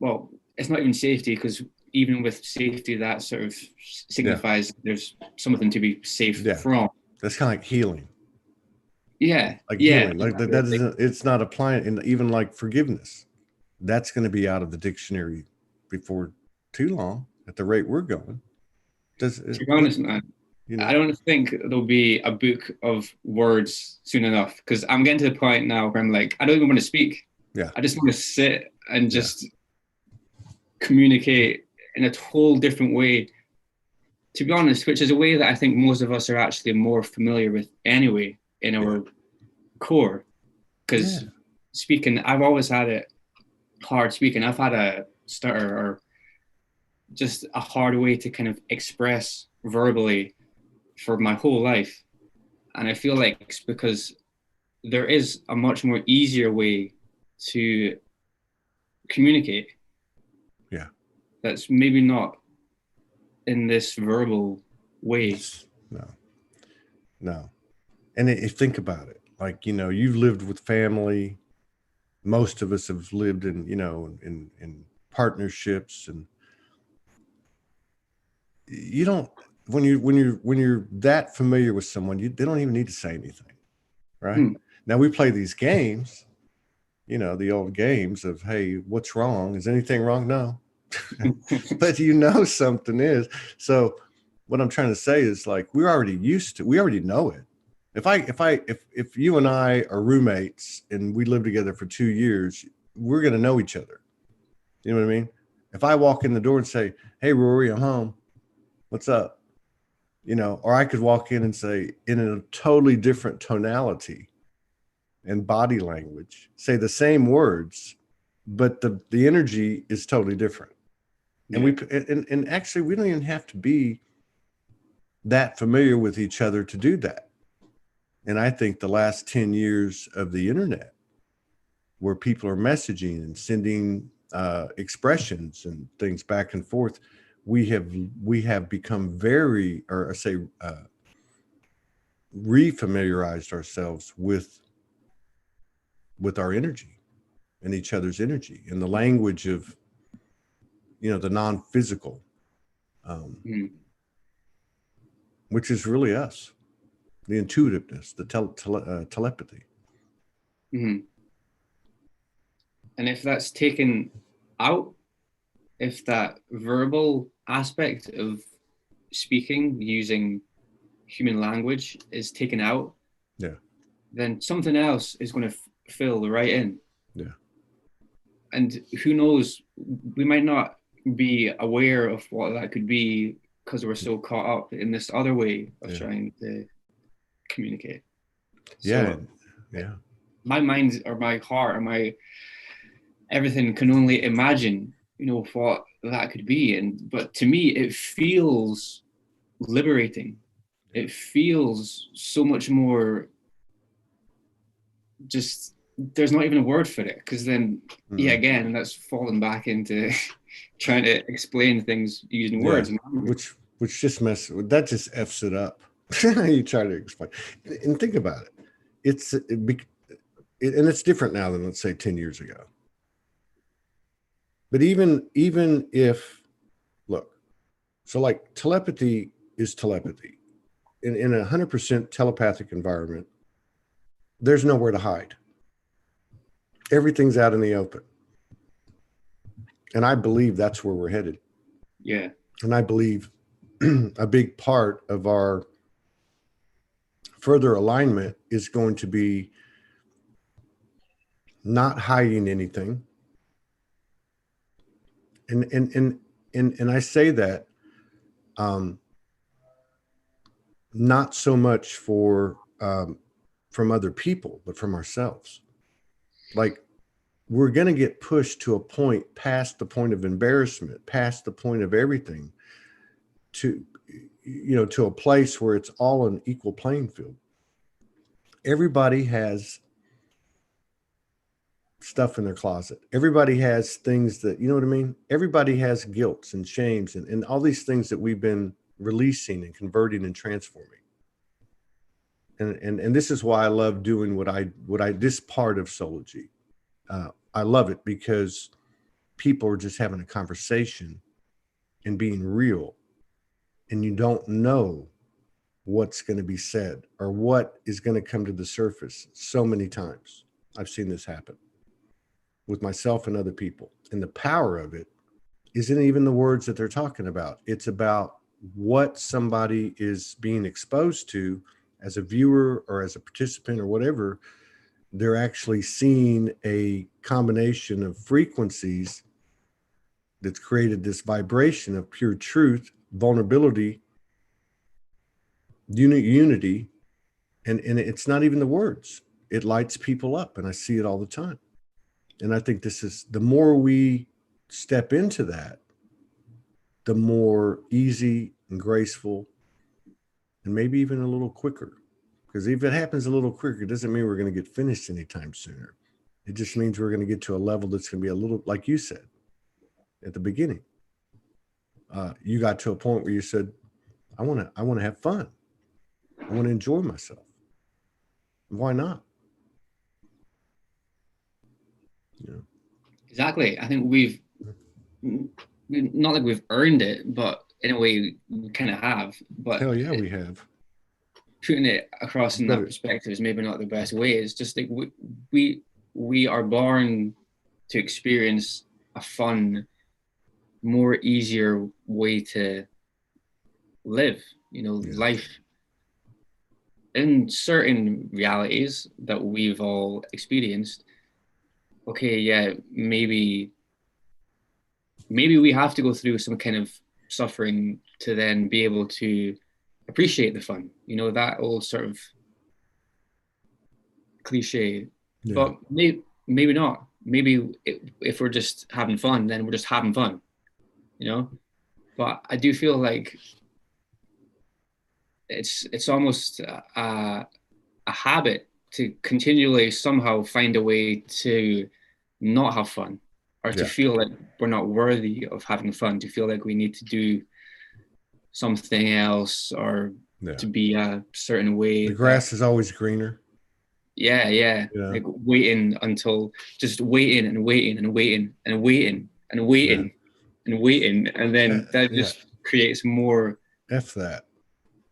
well, it's not even safety, because even with safety, that sort of signifies there's something to be safe from. That's kind of like healing. Yeah. Like yeah. healing. Like that isn't, it's not applying. And even like forgiveness, that's going to be out of the dictionary before too long at the rate we're going. To be honest, man, I don't think there'll be a book of words soon enough, because I'm getting to the point now where I'm like, I don't even want to speak. Yeah. I just want to sit and just communicate in a whole different way, to be honest, which is a way that I think most of us are actually more familiar with anyway in our core. Because speaking, I've always had it hard speaking. I've had a stutter, or just a hard way to kind of express verbally for my whole life. And I feel like it's because there is a much more easier way to communicate. Yeah. That's maybe not in this verbal way. No. And if think about it, like, you've lived with family. Most of us have lived in, in partnerships, and you don't, when you're that familiar with someone, they don't even need to say anything. Right. Now we play these games, the old games of, hey, what's wrong? Is anything wrong? No. But something is. So what I'm trying to say is, like, we already know it. If you and I are roommates and we live together for 2 years, we're going to know each other. You know what I mean? If I walk in the door and say, hey, Rory, I'm home. What's up? Or I could walk in and say, in a totally different tonality and body language, say the same words, but the energy is totally different. And and actually, we don't even have to be that familiar with each other to do that. And I think the last 10 years of the internet, where people are messaging and sending expressions and things back and forth, we have become very, or I say, refamiliarized ourselves with our energy and each other's energy and the language of, the non-physical, which is really us, the intuitiveness, the telepathy. Mm-hmm. And if that's taken out, if that verbal aspect of speaking using human language is taken out, then something else is going to fill right in. Yeah. And who knows, we might not be aware of what that could be because we're so caught up in this other way of trying to communicate. So, my mind or my heart or my everything can only imagine, what that could be. But to me, it feels liberating. It feels so much more just, there's not even a word for it, because then again, that's falling back into trying to explain things using words, which just that just f's it up. You try to explain, and think about it. And it's different now than, let's say, 10 years ago. But even if, look, so like telepathy is telepathy. In a 100% telepathic environment, there's nowhere to hide. Everything's out in the open. And I believe that's where we're headed. Yeah. And I believe a big part of our further alignment is going to be not hiding anything. And I say that not so much from other people, but from ourselves. Like, we're going to get pushed to a point past the point of embarrassment, past the point of everything, to a place where it's all an equal playing field. Everybody has stuff in their closet. Everybody has things that, you know what I mean? Everybody has guilts and shames and all these things that we've been releasing and converting and transforming. And this is why I love doing what I this part of Soulology. I love it because people are just having a conversation and being real, and you don't know what's going to be said or what is going to come to the surface. So many times I've seen this happen with myself and other people. And the power of it isn't even the words that they're talking about. It's about what somebody is being exposed to as a viewer or as a participant or whatever. They're actually seeing a combination of frequencies that's created this vibration of pure truth, vulnerability, unity, and it's not even the words. It lights people up, and I see it all the time. And I think this is, the more we step into that, the more easy and graceful, and maybe even a little quicker. Because if it happens a little quicker, it doesn't mean we're going to get finished anytime sooner. It just means we're going to get to a level that's going to be a little, like you said at the beginning. You got to a point where you said, I want to have fun. I want to enjoy myself. Why not? You know? Exactly. I think we've not like we've earned it, but in a way we kind of have. But hell yeah, we have. Putting it across in that perspective is maybe not the best way. It's just like we are born to experience a fun, more easier way to live. You know, life in certain realities that we've all experienced. Okay, yeah, maybe we have to go through some kind of suffering to then be able to appreciate the fun. You know, that old sort of cliche. Yeah. But maybe not. Maybe if we're just having fun, then we're just having fun. You know? But I do feel like it's almost a habit to continually somehow find a way to not have fun, or to feel like we're not worthy of having fun, to feel like we need to do something else, or to be a certain way. The grass is always greener. Yeah. Like waiting until, just waiting and waiting and waiting and waiting and waiting and waiting, and then that just creates more. F that.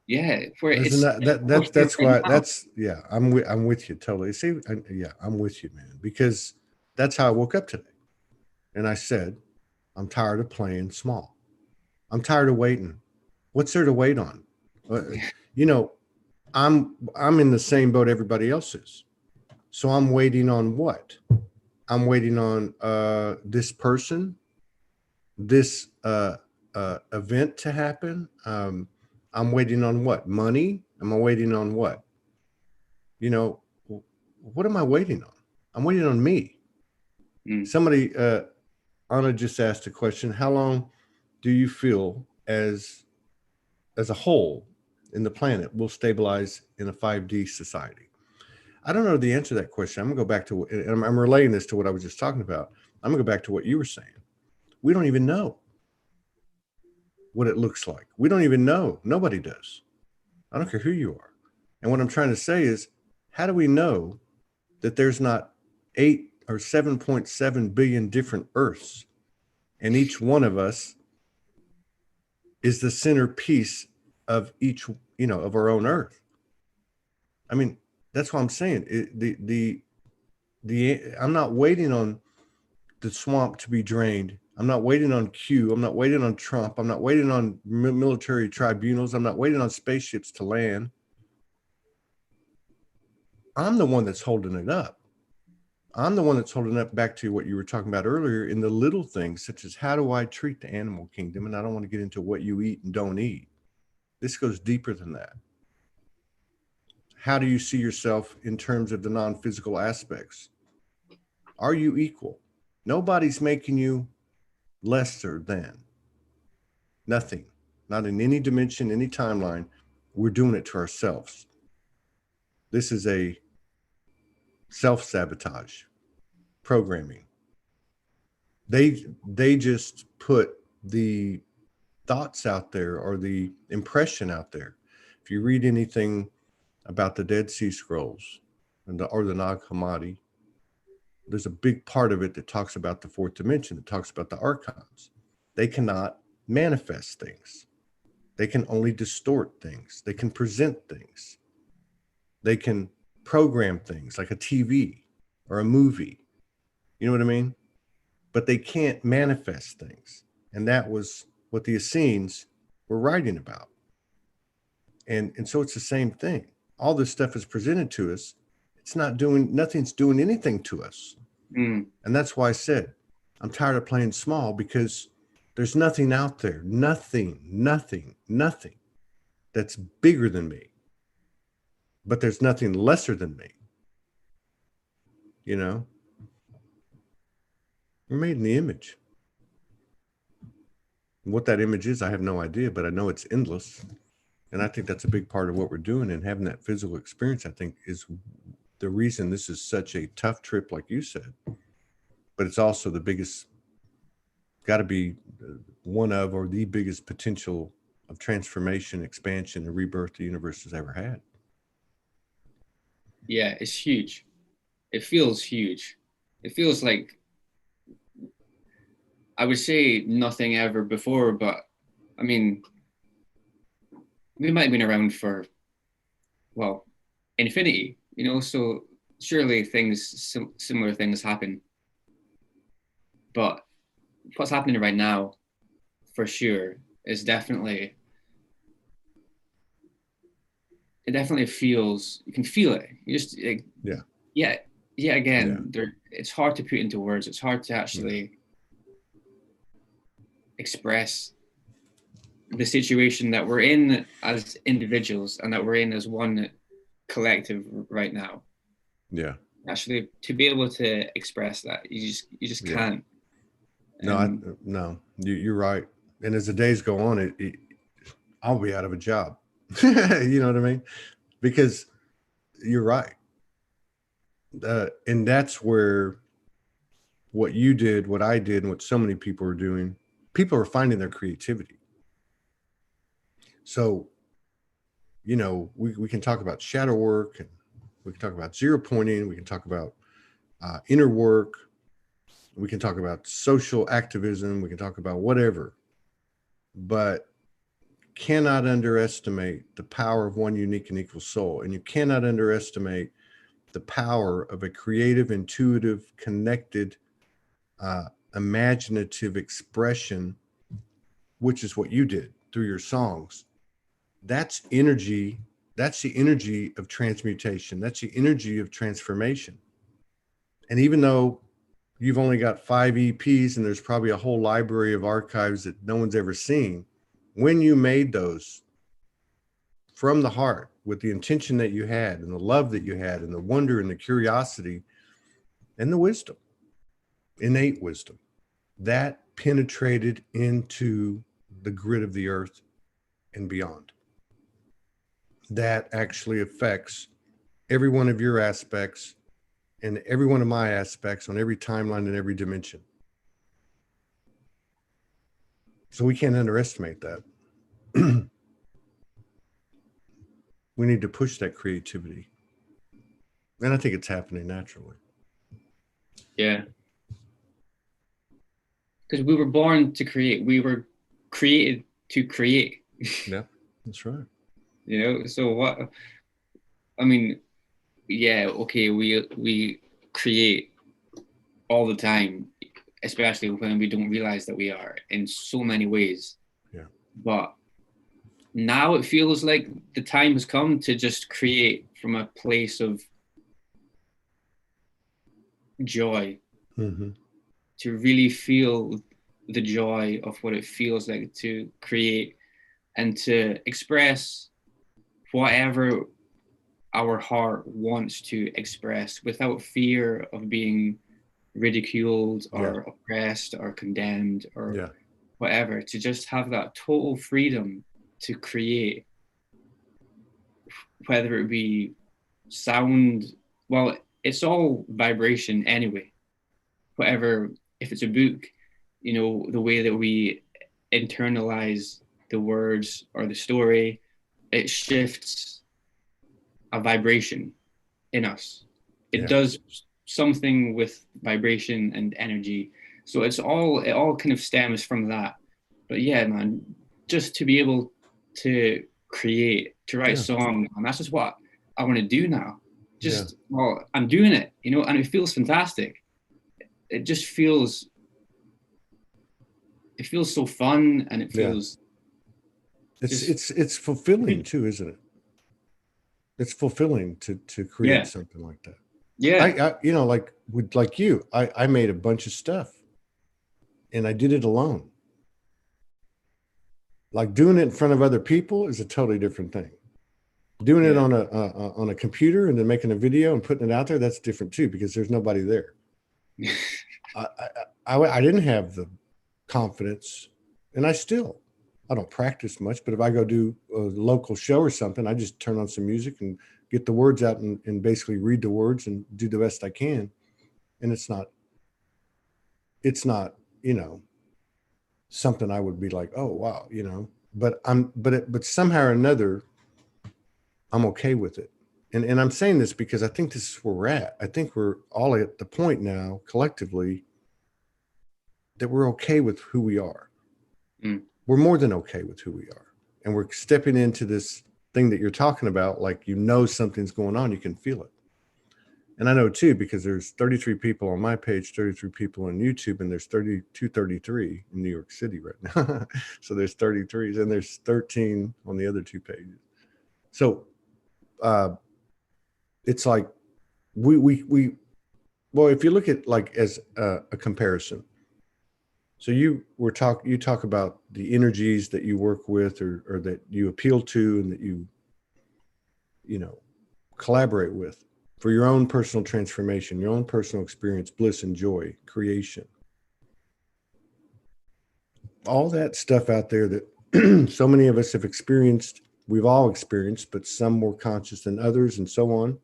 Yeah, where that's why I'm with you totally. See, I'm with you, man, because that's how I woke up today, and I said, I'm tired of playing small. I'm tired of waiting. What's there to wait on? You know, I'm in the same boat everybody else is. So I'm waiting on what? I'm waiting on this person, this event to happen. I'm waiting on what? Money? Am I waiting on what? You know, what am I waiting on? I'm waiting on me. Somebody, Anna just asked a question. How long do you feel as a whole in the planet will stabilize in a 5D society? I don't know the answer to that question. I'm gonna go back to, and I'm relating this to what I was just talking about. I'm gonna go back to what you were saying. We don't even know what it looks like. We don't even know. Nobody does. I don't care who you are. And what I'm trying to say is, how do we know that there's not 8 or 7.7 billion different Earths, and each one of us is the centerpiece of each, of our own Earth? I mean, that's what I'm saying. I'm not waiting on the swamp to be drained. I'm not waiting on Q. I'm not waiting on Trump. I'm not waiting on military tribunals. I'm not waiting on spaceships to land. I'm the one that's holding it up. I'm the one that's holding up, back to what you were talking about earlier, in the little things, such as how do I treat the animal kingdom? And I don't want to get into what you eat and don't eat. This goes deeper than that. How do you see yourself in terms of the non-physical aspects? Are you equal? Nobody's making you lesser than. Nothing. Not in any dimension, any timeline. We're doing it to ourselves. This is a self-sabotage programming. They just put the thoughts out there, or the impression out there. If you read anything about the Dead Sea Scrolls or the Nag Hammadi, there's a big part of it that talks about the fourth dimension, that talks about the archons. They cannot manifest things. They can only distort things. They can present things. They can program things like a TV or a movie. You know what I mean? But they can't manifest things. And that was what the Essenes were writing about. And so it's the same thing. All this stuff is presented to us. It's nothing's doing anything to us. And that's why I said, I'm tired of playing small, because there's nothing out there, nothing that's bigger than me. But there's nothing lesser than me. You know? We're made in the image. What that image is, I have no idea, but I know it's endless. And I think that's a big part of what we're doing, and having that physical experience, I think, is the reason this is such a tough trip, like you said. But it's also the biggest, got to be one of, or the biggest potential of transformation, expansion, and rebirth the universe has ever had. Yeah, it's huge. It feels huge. It feels like, I would say nothing ever before, but I mean, we might have been around for, well, infinity, you know, so surely similar things happen. But what's happening right now, for sure, is definitely, it definitely feels, you can feel it. You just, again, it's hard to put into words. It's hard to actually express the situation that we're in as individuals, and that we're in as one collective right now. Yeah. Actually, to be able to express that, you just can't. No, you're right. And as the days go on, I'll be out of a job. You know what I mean? Because you're right. And that's where what you did, what I did, and what so many people are doing, people are finding their creativity. So, you know, we can talk about shadow work, and we can talk about zero pointing. We can talk about inner work. We can talk about social activism. We can talk about whatever, but cannot underestimate the power of one unique and equal soul. And you cannot underestimate the power of a creative, intuitive, connected, imaginative expression, which is what you did through your songs. That's energy. That's the energy of transmutation. That's the energy of transformation. And even though you've only got 5 EPs and there's probably a whole library of archives that no one's ever seen, when you made those from the heart, with the intention that you had, and the love that you had, and the wonder and the curiosity and the wisdom, innate wisdom, that penetrated into the grid of the earth and beyond. That actually affects every one of your aspects and every one of my aspects on every timeline and every dimension. So we can't underestimate that. We need to push that creativity. And I think it's happening naturally. Yeah. Because we were born to create. We were created to create. Yeah, that's right. You know, so what, I mean, yeah, okay, we create all the time, especially when we don't realize that we are, in so many ways. Yeah. But now it feels like the time has come to just create from a place of joy, to really feel the joy of what it feels like to create, and to express whatever our heart wants to express without fear of being ridiculed or oppressed or condemned or whatever, to just have that total freedom to create, whether it be sound, well, it's all vibration anyway, whatever, if it's a book, you know, the way that we internalize the words or the story, it shifts a vibration in us. It does something with vibration and energy. So it all kind of stems from that. But yeah, man, just to be able to create, to write songs, and that's just what I want to do now. Well, I'm doing it, you know, and it feels fantastic. It just feels so fun, and it feels it's fulfilling too, isn't it? It's fulfilling to create something like that. Yeah. I you know, like you, I made a bunch of stuff and I did it alone. Like doing it in front of other people is a totally different thing. Doing it on a computer and then making a video and putting it out there, that's different too, because there's nobody there. I didn't have the confidence, and I don't practice much, but if I go do a local show or something, I just turn on some music and get the words out and basically read the words and do the best I can. And it's not, you know, something I would be like, oh, wow, you know, but somehow or another, I'm okay with it. And I'm saying this because I think this is where we're at. I think we're all at the point now collectively that we're okay with who we are. We're more than okay with who we are. And we're stepping into this thing that you're talking about, like, you know, something's going on, you can feel it. And I know too, because there's 33 people on my page, 33 people on YouTube, and there's 33 in New York City right now. So there's 33s, and there's 13 on the other two pages. So it's like well, if you look at like as a comparison, so you talk about the energies that you work with or that you appeal to and that you know, collaborate with for your own personal transformation, your own personal experience, bliss and joy, creation. All that stuff out there that so many of us have experienced, we've all experienced, but some more conscious than others and so on,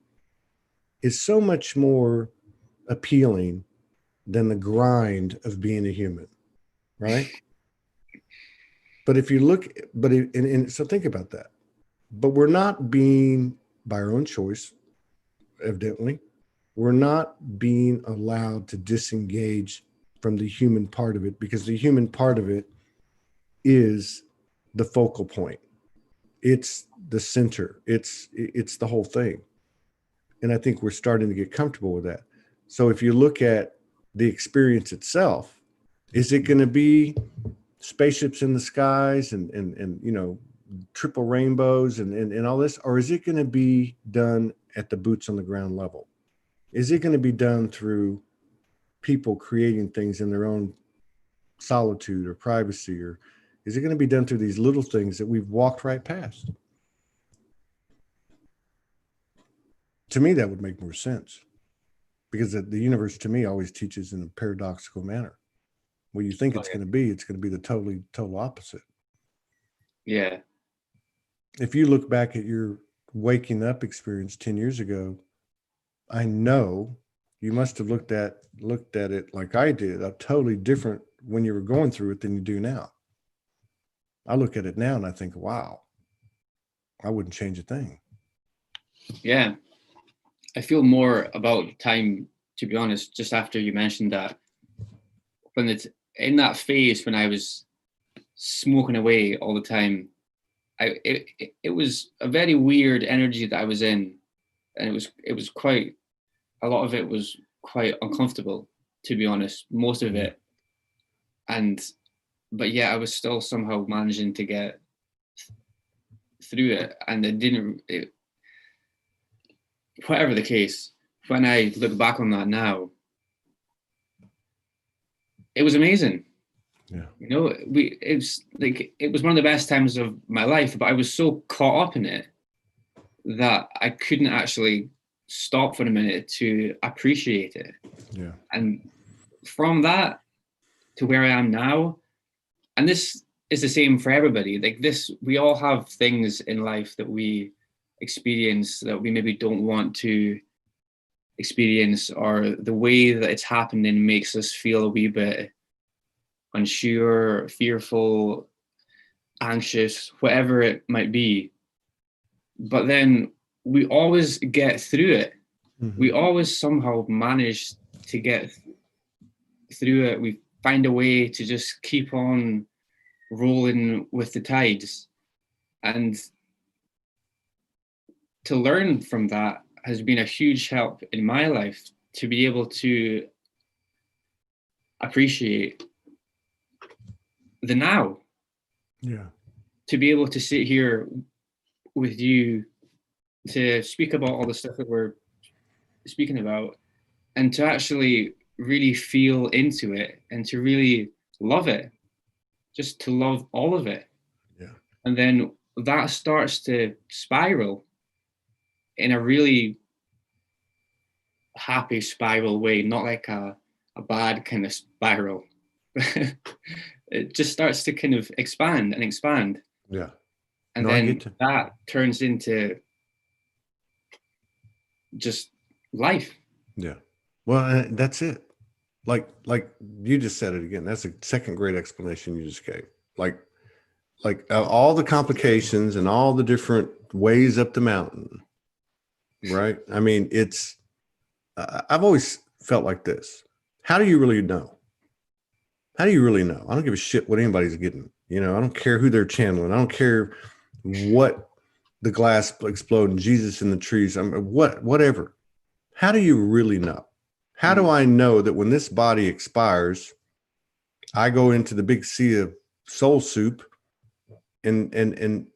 is so much more appealing than the grind of being a human, right? But if you look, so think about that. But we're not being, by our own choice, evidently, we're not being allowed to disengage from the human part of it, because the human part of it is the focal point. It's the center. It's the whole thing. And I think we're starting to get comfortable with that. So if you look at the experience itself, is it going to be spaceships in the skies and you know, triple rainbows and all this, or is it going to be done at the boots on the ground level? Is it going to be done through people creating things in their own solitude or privacy, or is it going to be done through these little things that we've walked right past? To me, that would make more sense, because the universe to me always teaches in a paradoxical manner. What you think it's going to be the total opposite. Yeah. If you look back at your waking up experience 10 years ago, I know you must have looked at it like I did, a totally different when you were going through it than you do now. I look at it now and I think, wow, I wouldn't change a thing. Yeah. I feel more about time, to be honest, just after you mentioned that. When it's in that phase when I was smoking away all the time, it was a very weird energy that I was in, and it was quite, a lot of it was quite uncomfortable, to be honest, most of it. But yeah, I was still somehow managing to get through it, and whatever the case, when I look back on that now, it was amazing. Yeah. You know, it was one of the best times of my life, but I was so caught up in it that I couldn't actually stop for a minute to appreciate it. Yeah. And from that to where I am now, and this is the same for everybody, like this, we all have things in life that we experience that we maybe don't want to experience, or the way that it's happening makes us feel a wee bit unsure, fearful, anxious, whatever it might be. But then we always get through it. we always somehow manage to get through it. We find a way to just keep on rolling with the tides. And to learn from that has been a huge help in my life, to be able to appreciate the now. Yeah. To be able to sit here with you to speak about all the stuff that we're speaking about, and to actually really feel into it and to really love it, just to love all of it. Yeah. And then that starts to spiral in a really happy spiral way, not like a bad kind of spiral. It just starts to kind of expand and expand. Yeah. And No, then that turns into just life. Yeah. Well, that's it. Like you just said it again. That's a second great explanation you just gave. Like all the complications and all the different ways up the mountain, right? I mean, it's, I've always felt like this. How do you really know? How do you really know? I don't give a shit what anybody's getting. You know, I don't care who they're channeling. I don't care what the glass exploding, Jesus in the trees. Whatever. How do you really know? How do I know that when this body expires, I go into the big sea of soul soup and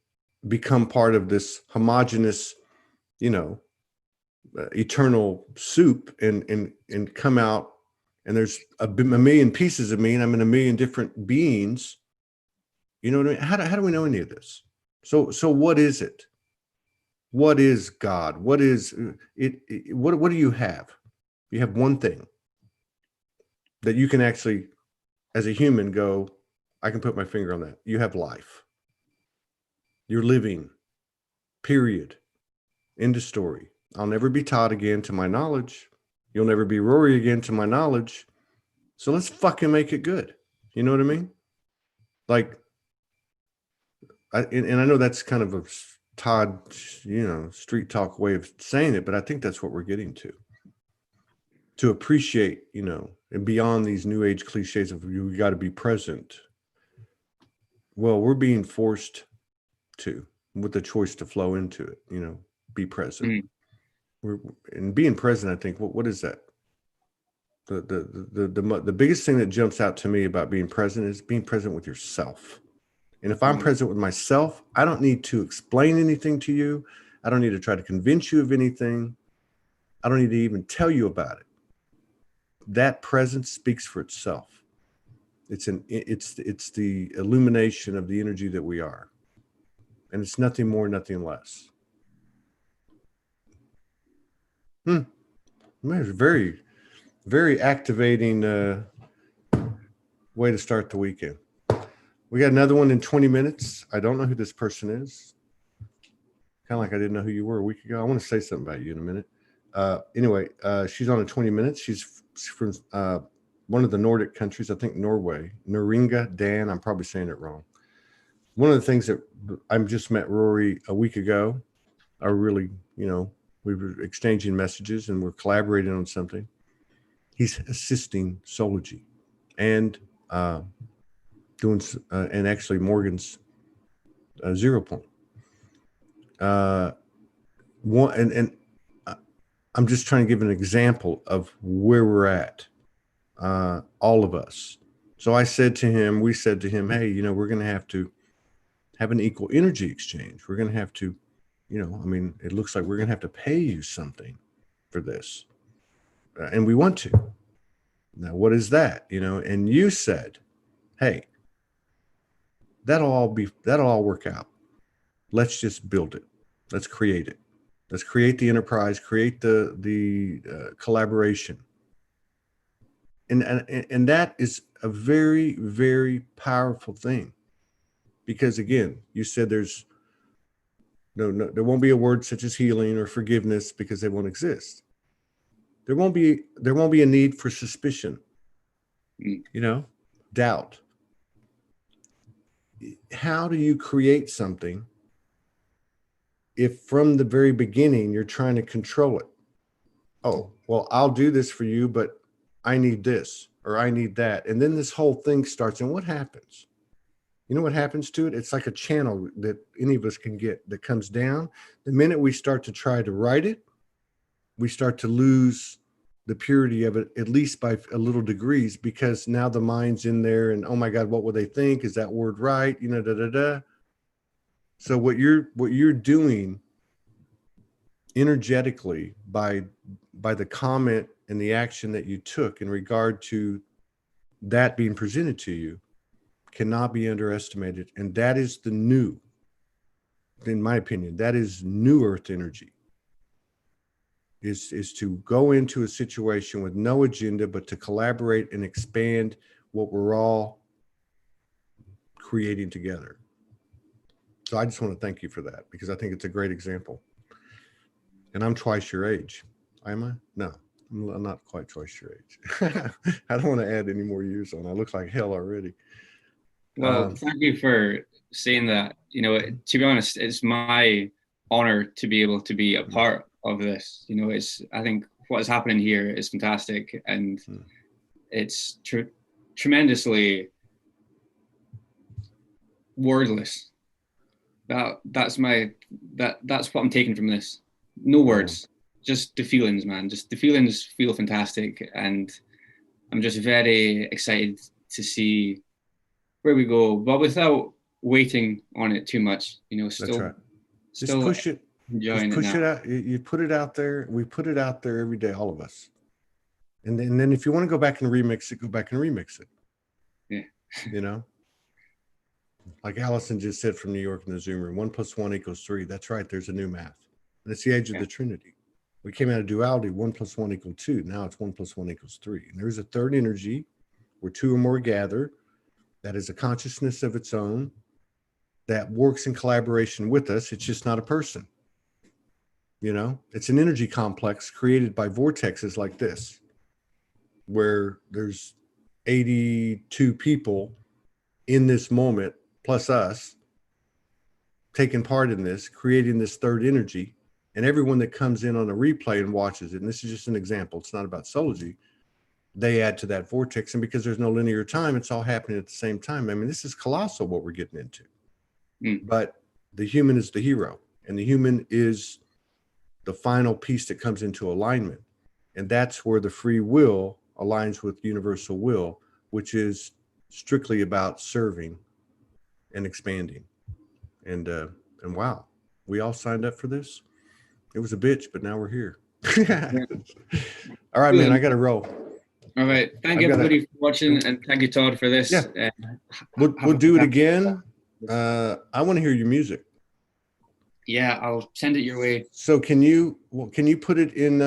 become part of this homogeneous, you know, eternal soup and come out, and there's a million pieces of me and I'm in a million different beings. You know what I mean? How do we know any of this? So what is it? What is God? What is it? What do you have? You have one thing that you can actually, as a human, go, I can put my finger on that. You have life. You're living, period. End of story. I'll never be Todd again to my knowledge. You'll never be Rory again to my knowledge. So let's fucking make it good. You know what I mean? Like, and I know that's kind of a Todd, you know, street talk way of saying it, but I think that's what we're getting to appreciate, you know, and beyond these new age cliches of you got to be present. Well, we're being forced to, with the choice to flow into it, you know, be present. And being present, I think, what is that? The biggest thing that jumps out to me about being present is being present with yourself. And if I'm present with myself, I don't need to explain anything to you. I don't need to try to convince you of anything. I don't need to even tell you about it. That presence speaks for itself. It's the illumination of the energy that we are. And it's nothing more, nothing less. It's very, very activating way to start the weekend. We got another one in 20 minutes. I don't know who this person is. Kind of like I didn't know who you were a week ago. I want to say something about you in a minute. Anyway, she's on in 20 minutes. She's from one of the Nordic countries, I think Norway. Noringa Dan, I'm probably saying it wrong. One of the things that I just met Rory a week ago, I really, you know, we were exchanging messages and we're collaborating on something. He's assisting Soulology and doing, and actually Morgan's 0 point. I'm just trying to give an example of where we're at, all of us. So we said to him, hey, you know, we're going to have an equal energy exchange. We're going to have to, you know, I mean, it looks like we're going to have to pay you something for this. And we want to. Now, what is that? You know, and you said, hey, that'll all work out. Let's just build it. Let's create it. Let's create the enterprise, create the collaboration. And that is a very, very powerful thing. Because again, you said there's no, there won't be a word such as healing or forgiveness because they won't exist. There won't be a need for suspicion, you know, doubt. How do you create something if from the very beginning you're trying to control it? oh, well, I'll do this for you, but I need this or I need that. And then this whole thing starts. And what happens? You know what happens to it? It's like a channel that any of us can get that comes down. The minute we start to try to write it, we start to lose the purity of it, at least by a little degrees, because now the mind's in there and, oh my God, what will they think? Is that word right? You know, da, da, da. So what you're doing energetically by the comment and the action that you took in regard to that being presented to you cannot be underestimated. And that is the new, in my opinion, that is new earth energy, is to go into a situation with no agenda, but to collaborate and expand what we're all creating together. So I just want to thank you for that, because I think it's a great example. And I'm twice your age. Am I? No, I'm not quite twice your age. I don't want to add any more years on. I look like hell already. Well, thank you for saying that. You know, to be honest, it's my honor to be able to be a part of this. You know, I think what is happening here is fantastic, and it's tremendously wordless. That's what I'm taking from this. No words, just the feelings, man. Just the feelings feel fantastic, and I'm just very excited to see where we go, but without waiting on it too much. You know, still, that's right. Just still push it. Enjoying just push it out. You put it out there. We put it out there every day, all of us. And then if you want to go back and remix it, go back and remix it. Yeah. You know, like Allison just said from New York in the Zoom room, 1 + 1 = 3. That's right. There's a new math. And it's the age of the Trinity. We came out of duality, 1 + 1 = 2. Now it's 1 + 1 = 3. And there's a third energy where two or more gather. That is a consciousness of its own that works in collaboration with us. It's just not a person. You know, it's an energy complex created by vortexes like this, where there's 82 people in this moment, plus us, taking part in this, creating this third energy. And everyone that comes in on a replay and watches it, and this is just an example, it's not about Soulspeaks, they add to that vortex. And because there's no linear time, it's all happening at the same time. I mean, this is colossal what we're getting into. But the human is the hero, and the human is the final piece that comes into alignment. And that's where the free will aligns with universal will, which is strictly about serving and expanding. And wow, we all signed up for this. It was a bitch, but now we're here. All right, man, I got to roll. All right. Thank you, everybody, for watching, and thank you, Todd, for this. Yeah. We'll do it again. I want to hear your music. Yeah, I'll send it your way. So can you put it in?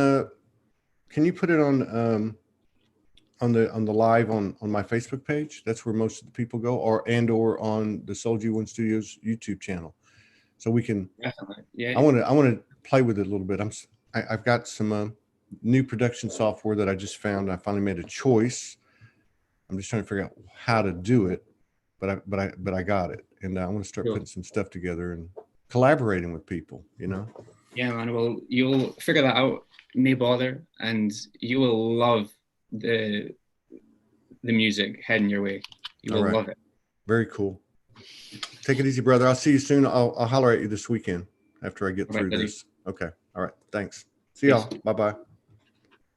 Can you put it on the live on my Facebook page? That's where most of the people go, or on the Soul G1 Studios YouTube channel, so we can. Definitely. Yeah. I want to play with it a little bit. I've got some new production software that I just found. I finally made a choice. I'm just trying to figure out how to do it, but I got it, and I want to start putting some stuff together and collaborating with people. You know. Yeah, man. Well, you'll figure that out. No bother, and you will love the music heading your way. You will love it. Very cool. Take it easy, brother. I'll see you soon. I'll holler at you this weekend after I get through this. Okay. All right. Thanks. See y'all. Bye-bye.